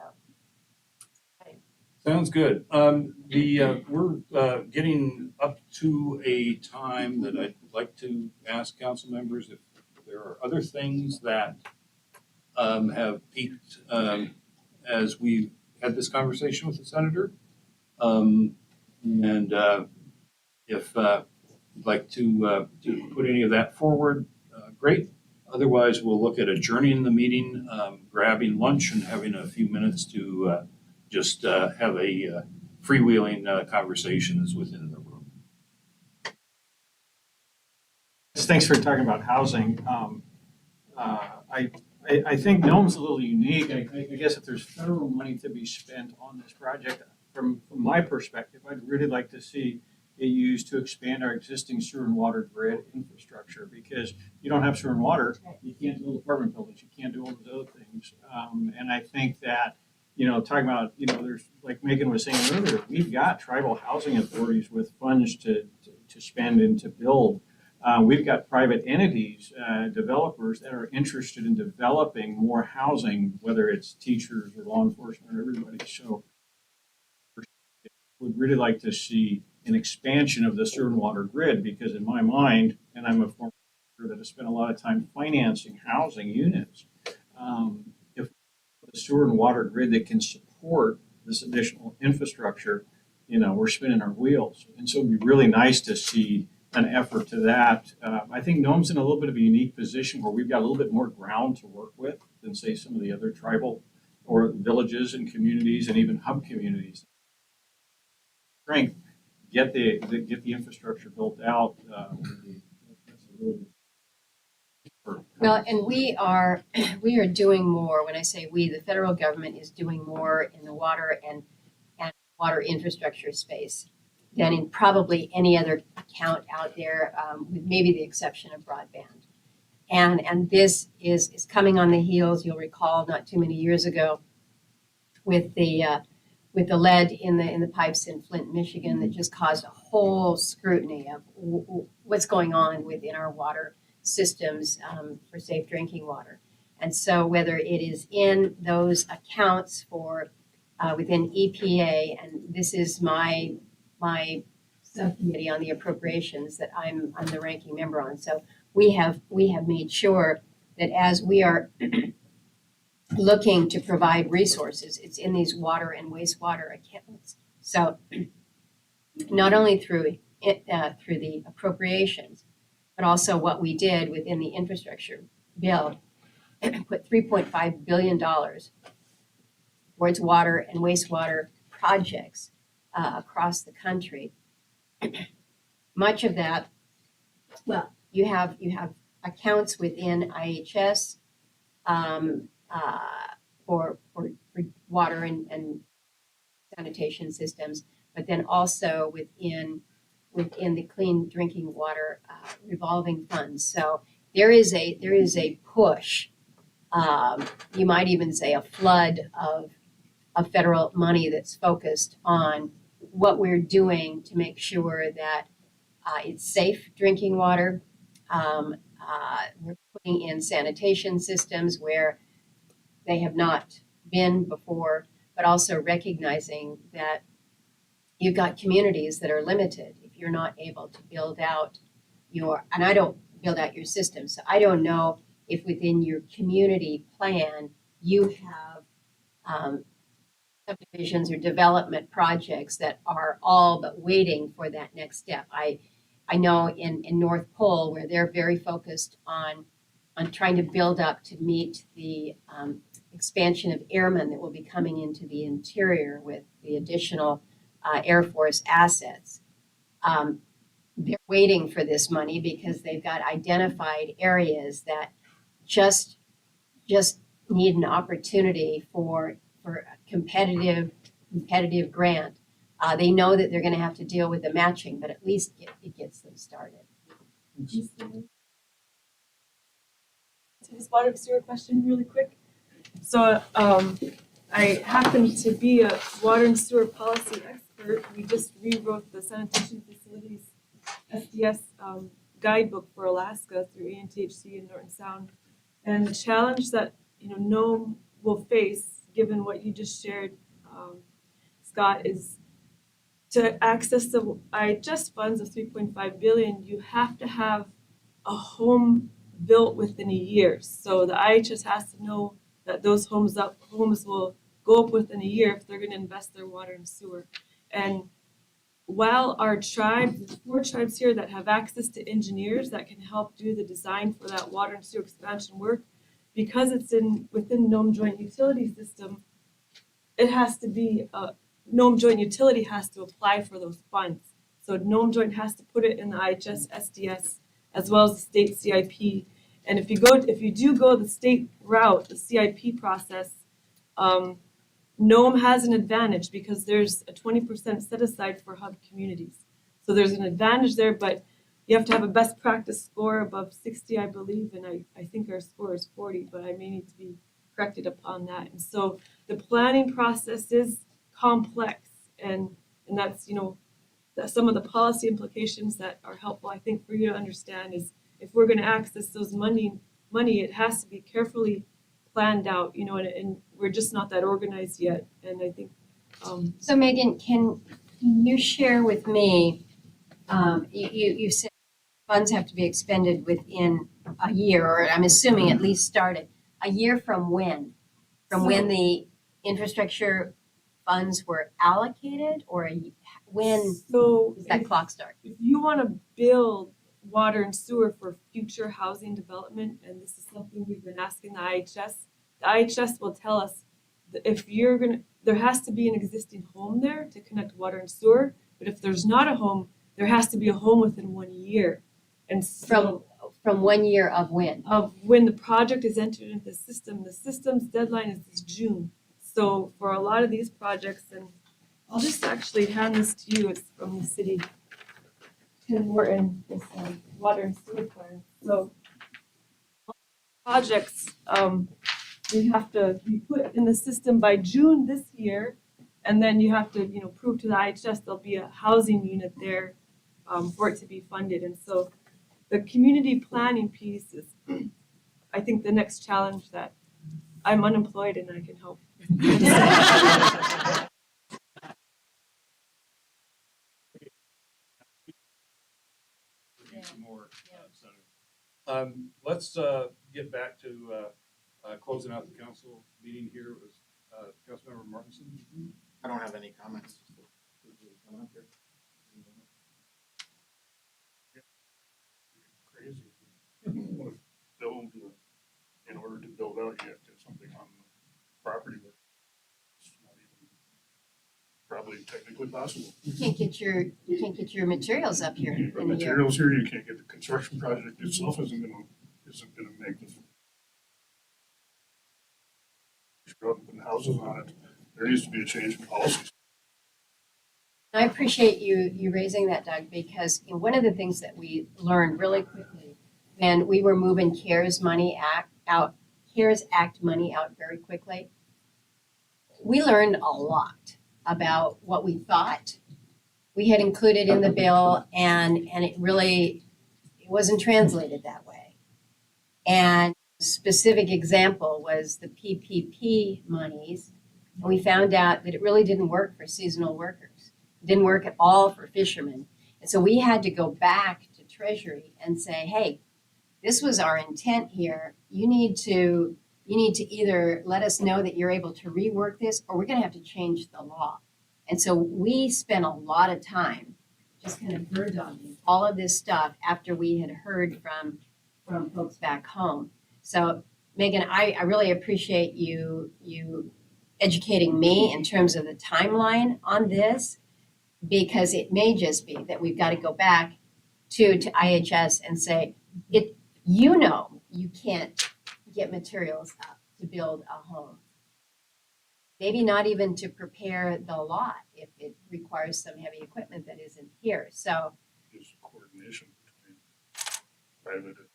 Sounds good. We're getting up to a time that I'd like to ask council members if there are other things that have piqued as we had this conversation with the senator. If you'd like to put any of that forward, great. Otherwise, we'll look at adjourning the meeting, grabbing lunch, and having a few minutes to just have a freewheeling conversation that's within the room. Thanks for talking about housing. I think Nome's a little unique. I guess if there's federal money to be spent on this project, from my perspective, I'd really like to see it used to expand our existing sewer and water grid infrastructure, because you don't have sewer and water, you can't build apartment buildings, you can't do all those other things. And I think that, you know, talking about, you know, there's, like Megan was saying earlier, we've got tribal housing authorities with funds to spend and to build. We've got private entities, developers that are interested in developing more housing, whether it's teachers or law enforcement or everybody. So would really like to see an expansion of the sewer and water grid, because in my mind, and I'm a former that has spent a lot of time financing housing units, if the sewer and water grid that can support this additional infrastructure, you know, we're spinning our wheels. And so it'd be really nice to see an effort to that. I think Nome's in a little bit of a unique position where we've got a little bit more ground to work with than, say, some of the other tribal or villages and communities and even hub communities. Strength, get the infrastructure built out. That's a really good. Well, and we are doing more. When I say we, the federal government is doing more in the water and water infrastructure space than in probably any other account out there, with maybe the exception of broadband. And this is coming on the heels, you'll recall, not too many years ago, with the lead in the pipes in Flint, Michigan, that just caused a whole scrutiny of what's going on within our water systems, for safe drinking water. And so whether it is in those accounts for within EPA, and this is my subcommittee on the appropriations that I'm the ranking member on. So we have made sure that as we are looking to provide resources, it's in these water and wastewater accounts. So not only through the appropriations, but also what we did within the infrastructure bill, put $3.5 billion towards water and wastewater projects across the country. Much of that, well, you have accounts within IHS for water and sanitation systems, but then also within the clean drinking water revolving funds. So there is a push. You might even say a flood of federal money that's focused on what we're doing to make sure that it's safe drinking water. We're putting in sanitation systems where they have not been before, but also recognizing that you've got communities that are limited. If you're not able to build out and I don't build out your system, so I don't know if within your community plan you have subdivisions or development projects that are all but waiting for that next step. I know in North Pole, where they're very focused on trying to build up to meet the expansion of airmen that will be coming into the interior with the additional Air Force assets. They're waiting for this money because they've got identified areas that just need an opportunity for a competitive grant. They know that they're going to have to deal with the matching, but at least it gets them started. To this water and sewer question really quick. So I happen to be a water and sewer policy expert. We just rewrote the sanitation facilities SDS guidebook for Alaska through ANTHC and Norton Sound. And the challenge that Nome will face, given what you just shared, Scott, is to access the IHS funds of $3.5 billion. You have to have a home built within a year. So the IHS has to know that those homes will go up within a year if they're going to invest their water and sewer. And while our tribe, there's 4 tribes here that have access to engineers that can help do the design for that water and sewer expansion work, because it's within Nome Joint Utility System, it has to be Nome Joint Utility has to apply for those funds. So Nome Joint has to put it in the IHS SDS as well as the state CIP. And if you do go the state route, the CIP process, Nome has an advantage because there's a 20% set aside for hub communities. So there's an advantage there, but you have to have a best practice score above 60, I believe, and I think our score is 40, but I may need to be corrected upon that. And so the planning process is complex, and that's some of the policy implications that are helpful, I think, for you to understand is if we're going to access those money, it has to be carefully planned out, and we're just not that organized yet. And I think. So Megan, can you share with me? You said funds have to be expended within a year, or I'm assuming at least started a year from when? From when the infrastructure funds were allocated, or When So does that if- clock start? if you want to build water and sewer for future housing development, and this is something we've been asking the IHS will tell us that if you're gonna, there has to be an existing home there to connect water and sewer, but if there's not a home, there has to be a home within 1 year. And so From 1 year of when? of when the project is entered into the system's deadline is this June. So for a lot of these projects, and I'll just actually hand this to you, it's from the city. Tim Morton, this water and sewer plan. So projects, they have to be put in the system by June this year. And then you have to, prove to the IHS there'll be a housing unit there for it to be funded. And so the community planning piece is, I think, the next challenge that I'm unemployed and I can help. Some more, Senator. Let's get back to closing out the council meeting here. It was Councilmember Martinson. I don't have any comments. Coming up here. Crazy. Build, in order to build out, you have to have something on the property that it's not even probably technically possible. You can't get your materials up here The in a year. materials here, you can't get the construction project itself isn't gonna make the. You're putting houses on it, there needs to be a change in policy. I appreciate you raising that, Doug, because one of the things that we learned really quickly when we were moving CARES Act money out very quickly, we learned a lot about what we thought we had included in the bill, and it wasn't translated that way. And a specific example was the PPP monies. And we found out that it really didn't work for seasonal workers. It didn't work at all for fishermen. And so we had to go back to Treasury and say, hey, this was our intent here. You need to either let us know that you're able to rework this, or we're gonna have to change the law. And so we spent a lot of time just kind of bird dogging all of this stuff after we had heard from folks back home. So Megan, I really appreciate you educating me in terms of the timeline on this, because it may just be that we've got to go back to IHS and say, you can't get materials up to build a home. Maybe not even to prepare the lot if it requires some heavy equipment that isn't here. So Is coordination between private and.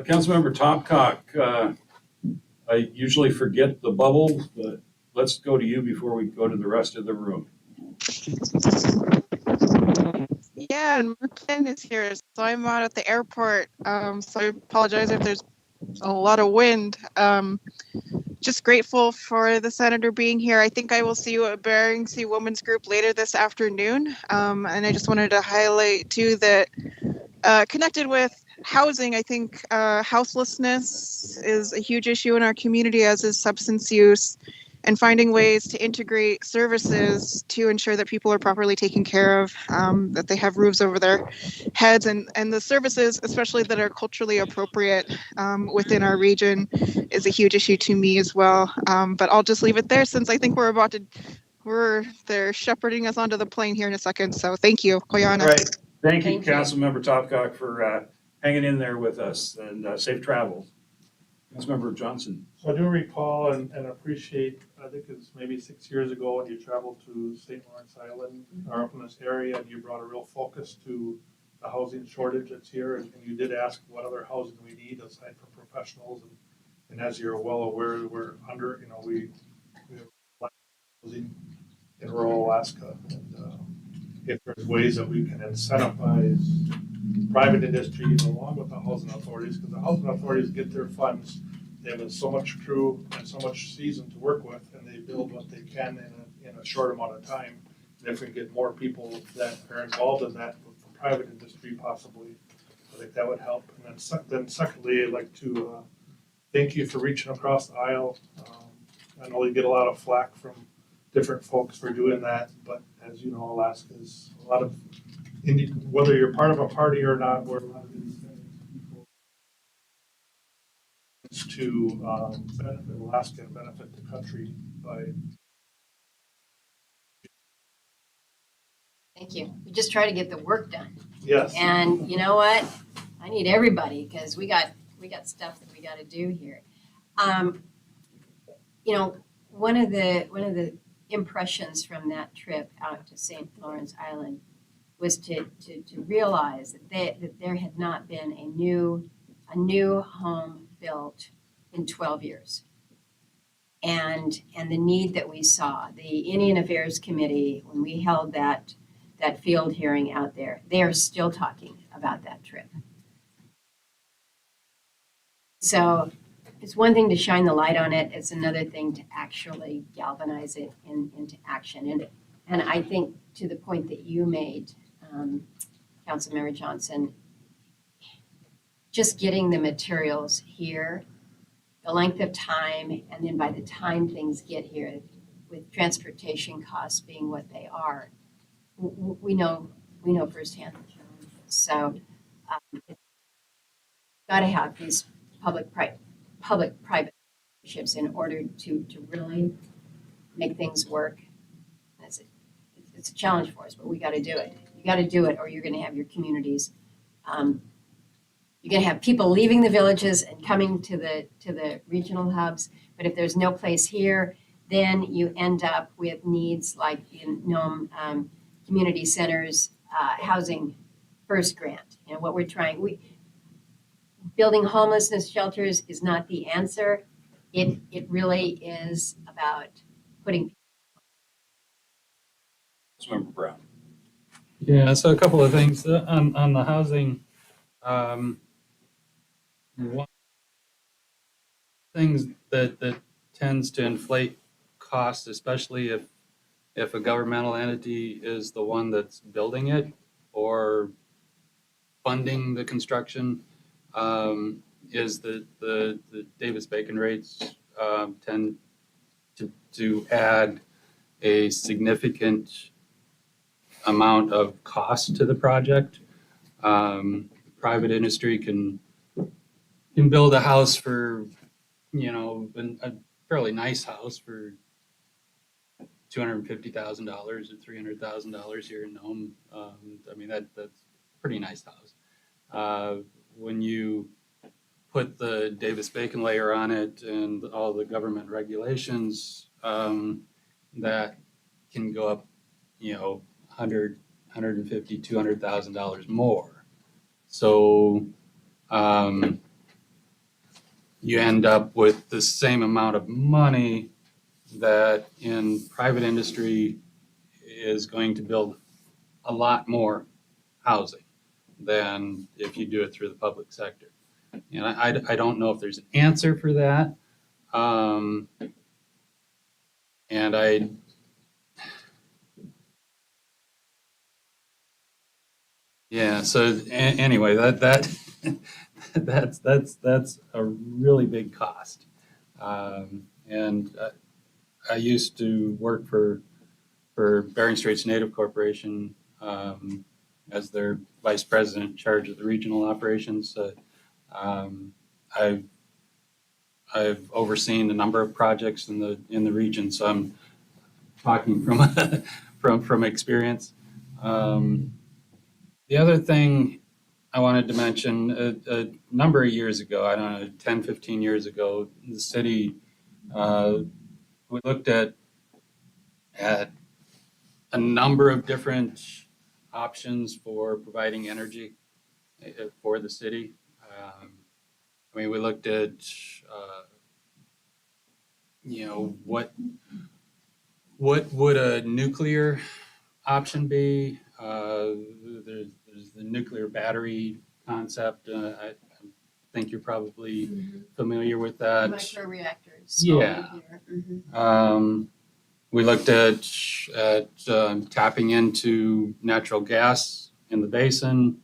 Councilmember Topcock, I usually forget the bubble, but let's go to you before we go to the rest of the room. Yeah, and Martin is here, so I'm out at the airport. So I apologize if there's a lot of wind. Just grateful for the senator being here. I think I will see you at Bering Sea Women's Group later this afternoon. And I just wanted to highlight too that connected with housing, I think houselessness is a huge issue in our community, as is substance use, and finding ways to integrate services to ensure that people are properly taken care of, that they have roofs over their heads, and the services, especially that are culturally appropriate within our region, is a huge issue to me as well. But I'll just leave it there, since I think they're shepherding us onto the plane here in a second. So thank you, Koyana. All right. Thank you, Thank you. Councilmember Topcock, for hanging in there with us, and safe travels. Councilmember Johnson. So I do recall and appreciate, I think it's maybe 6 years ago when you traveled to St. Lawrence Island or up in this area, and you brought a real focus to the housing shortage that's here, and you did ask what other housing we need aside from professionals, and as you're well aware, we're under, we have housing in rural Alaska, and if there's ways that we can incentivize private industry along with the housing authorities, because the housing authorities get their funds. They have so much crew and so much season to work with, and they build what they can in a short amount of time. And if we get more people that are involved in that from private industry, possibly I think that would help. And then secondly, I'd like to thank you for reaching across the aisle. I know you get a lot of flack from different folks for doing that, but as you know, Alaska is a lot of, whether you're part of a party or not, we're a lot of independent people to benefit Alaska and benefit the country by. Thank you. We just try to get the work done. Yes. And you know what? I need everybody because we got stuff that we got to do here. You know, one of the impressions from that trip out to St. Lawrence Island was to realize that there had not been a new home built in 12 years. And the need that we saw, the Indian Affairs Committee, when we held that field hearing out there, they are still talking about that trip. So it's one thing to shine the light on it. It's another thing to actually galvanize it into action. And I think to the point that you made, Councilmember Johnson, just getting the materials here, the length of time, and then by the time things get here, with transportation costs being what they are, we know firsthand the challenge. So got to have these public-private partnerships in order to really make things work. It's a challenge for us, but we got to do it. You got to do it, or you're going to have your communities. You're going to have people leaving the villages and coming to the regional hubs. But if there's no place here, then you end up with needs like in Nome Community Centers Housing First Grant. You know what we're trying. Building homelessness shelters is not the answer. It really is about putting. Councilmember Brown. Yeah, so a couple of things on the housing. One things that tends to inflate costs, especially if a governmental entity is the one that's building it or funding the construction, is the Davis-Bacon rates tend to add a significant amount of cost to the project. Private industry can build a house for, a fairly nice house for $250,000 or $300,000 here in Nome. I mean, that's a pretty nice house. When you put the Davis-Bacon layer on it and all the government regulations, that can go up, $100,000, $150,000, $200,000 more. So you end up with the same amount of money that in private industry is going to build a lot more housing than if you do it through the public sector. And I don't know if there's an answer for that. And so anyway, that's a really big cost. And I used to work for Bering Straits Native Corporation as their vice president in charge of the regional operations. I've overseen a number of projects in the region, so I'm talking from experience. The other thing I wanted to mention, a number of years ago, I don't know, 10, 15 years ago, the city, we looked at a number of different options for providing energy for the city. I mean, we looked at, what would a nuclear option be? There's the nuclear battery concept. I think you're probably familiar with that. Microreactors. Yeah. We looked at tapping into natural gas in the basin.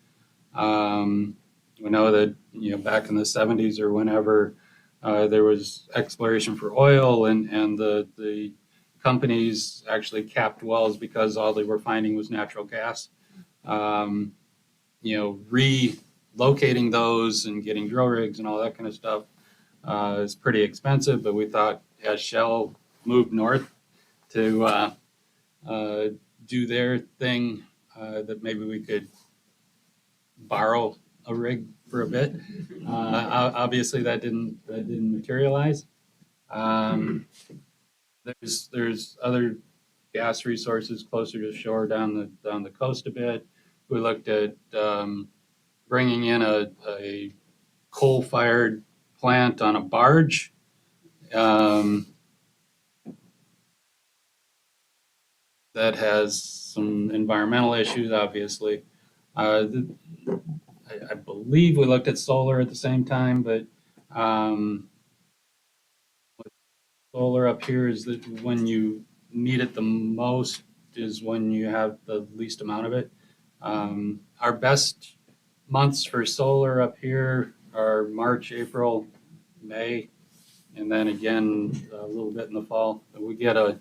We know that, back in the 70s or whenever, there was exploration for oil and the companies actually capped wells because all they were finding was natural gas. Relocating those and getting drill rigs and all that kind of stuff is pretty expensive, but we thought as Shell moved north to do their thing, that maybe we could borrow a rig for a bit. Obviously, that didn't materialize. There's other gas resources closer to shore down the coast a bit. We looked at bringing in a coal-fired plant on a barge. That has some environmental issues, obviously. I believe we looked at solar at the same time, but solar up here is that when you need it the most is when you have the least amount of it. Our best months for solar up here are March, April, May, and then again a little bit in the fall. We get a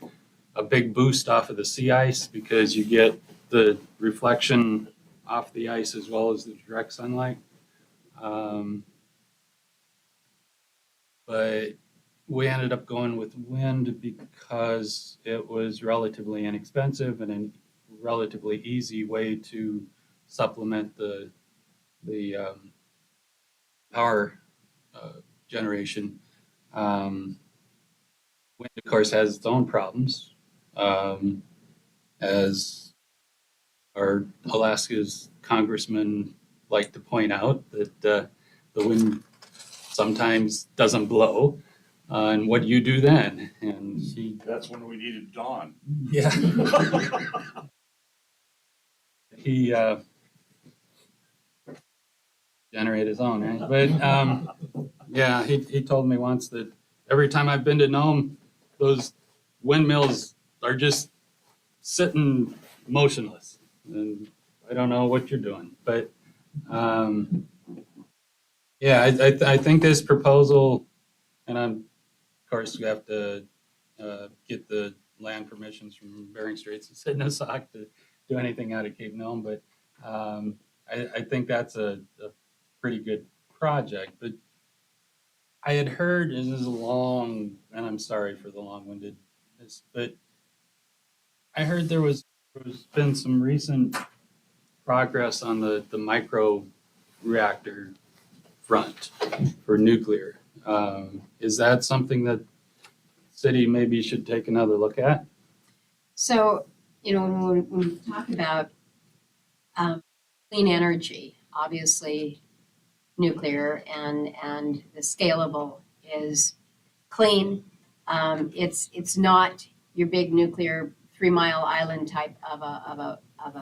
big boost off of the sea ice because you get the reflection off the ice as well as the direct sunlight. But we ended up going with wind because it was relatively inexpensive and a relatively easy way to supplement the power generation. Wind, of course, has its own problems, as our Alaska's congressman like to point out that the wind sometimes doesn't blow. And what do you do then? And That's when we needed Dawn. yeah, he generated his own, right? But yeah, he told me once that every time I've been to Nome, those windmills are just sitting motionless, and I don't know what you're doing. But yeah, I think this proposal, and of course we have to get the land permissions from Bering Straits and Sinnasak to do anything out of Cape Nome, but I think that's a pretty good project. But I had heard, and this is long, and I'm sorry for the long-windedness, but I heard there's been some recent progress on the micro reactor front for nuclear. Is that something that city maybe should take another look at? So, when we talk about clean energy, obviously nuclear and the scalable is clean. It's not your big nuclear 3 Mile Island type of a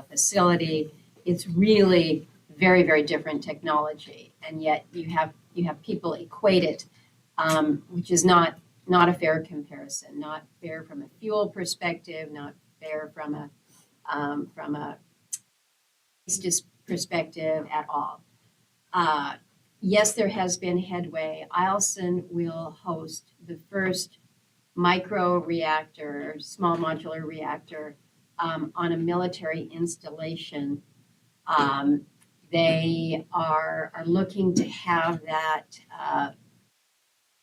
facility. It's really very, very different technology, and yet you have people equate it, which is not a fair comparison, not fair from a fuel perspective, not fair from a business perspective at all. Yes, there has been headway. Eielson will host the first micro reactor, small modular reactor, on a military installation. They are looking to have that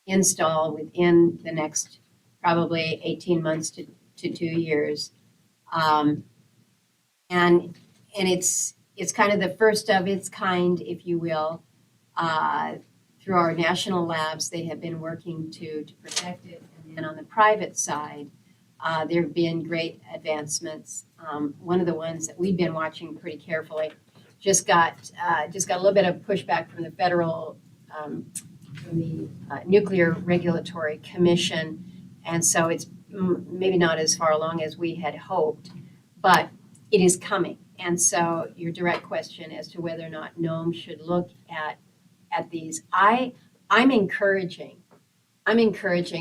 installed within the next probably 18 months to 2 years. And it's kind of the first of its kind, if you will. Through our national labs, they have been working to protect it. And then on the private side, there have been great advancements. One of the ones that we've been watching pretty carefully just got a little bit of pushback from the federal, from the Nuclear Regulatory Commission, and so it's maybe not as far along as we had hoped, but it is coming. And so your direct question as to whether or not Nome should look at these, I'm encouraging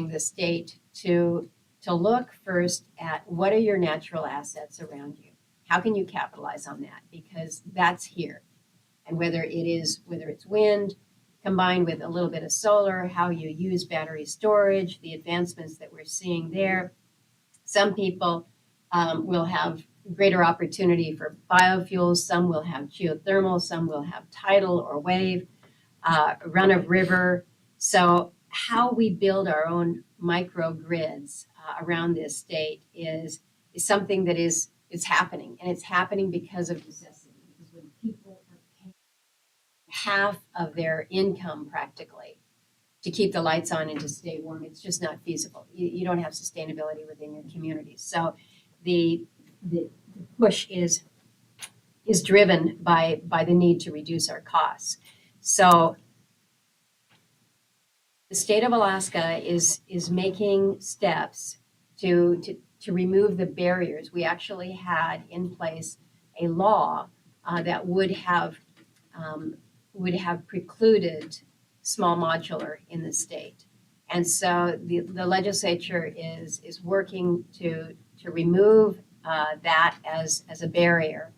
the state to look first at what are your natural assets around you. How can you capitalize on that? Because that's here. And whether it's wind combined with a little bit of solar, how you use battery storage, the advancements that we're seeing there. Some people will have greater opportunity for biofuels, some will have geothermal, some will have tidal or wave, run of river. So how we build our own microgrids around this state is something that is happening, and it's happening because of necessity. Because when people are paying half of their income practically to keep the lights on and to stay warm, it's just not feasible. You don't have sustainability within your communities. So the push is driven by the need to reduce our costs. So the state of Alaska is making steps to remove the barriers. We actually had in place a law that would have precluded small modular in the state. And so the legislature is working to remove that as a barrier.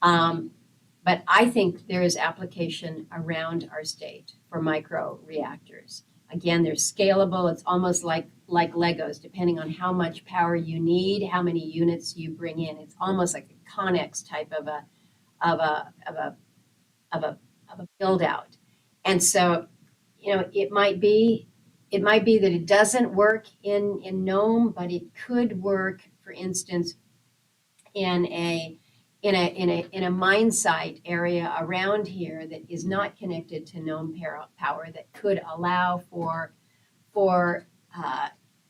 But I think there is application around our state for micro reactors. Again, they're scalable. It's almost like Legos, depending on how much power you need, how many units you bring in. It's almost like a Connex type of a build out. And so, it might be that it doesn't work in Nome, but it could work, for instance, in a mine site area around here that is not connected to Nome power, that could allow for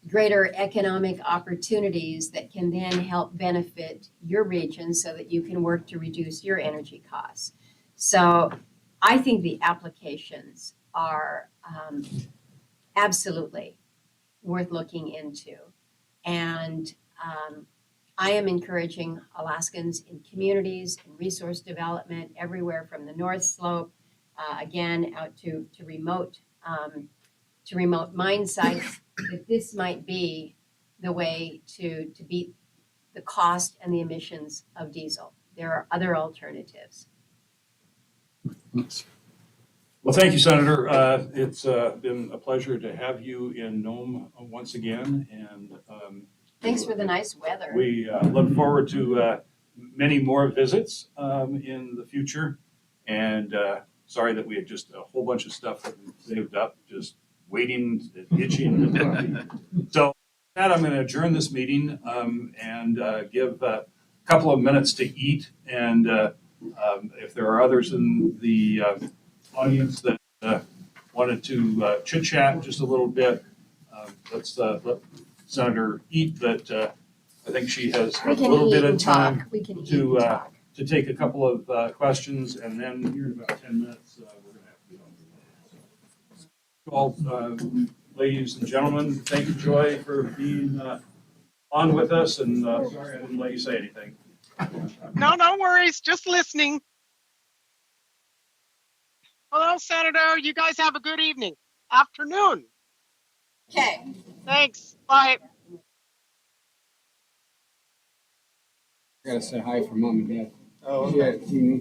greater economic opportunities that can then help benefit your region so that you can work to reduce your energy costs. So I think the applications are absolutely worth looking into. And I am encouraging Alaskans in communities and resource development everywhere from the North Slope, again, out to remote mine sites, that this might be the way to beat the cost and the emissions of diesel. There are other alternatives. Well, thank you, Senator. It's been a pleasure to have you in Nome once again, and Thanks for the nice weather. we look forward to many more visits in the future. And sorry that we had just a whole bunch of stuff that we saved up, just waiting, itching. So with that, I'm going to adjourn this meeting and give a couple of minutes to eat. And if there are others in the audience that wanted to chit chat just a little bit, let's let Senator eat, but I think she has a We can little eat bit of and talk. time We can eat to, and talk. to take a couple of questions, and then here in about 10 minutes, we're going to have to get on. All, ladies and gentlemen, thank you, Joy, for being on with us, and sorry I didn't let you say anything. No worries. Just listening. Hello, Senator. You guys have a good evening. Afternoon. Okay. Thanks. Bye. I gotta say hi for mom and dad. Oh, okay. Yeah,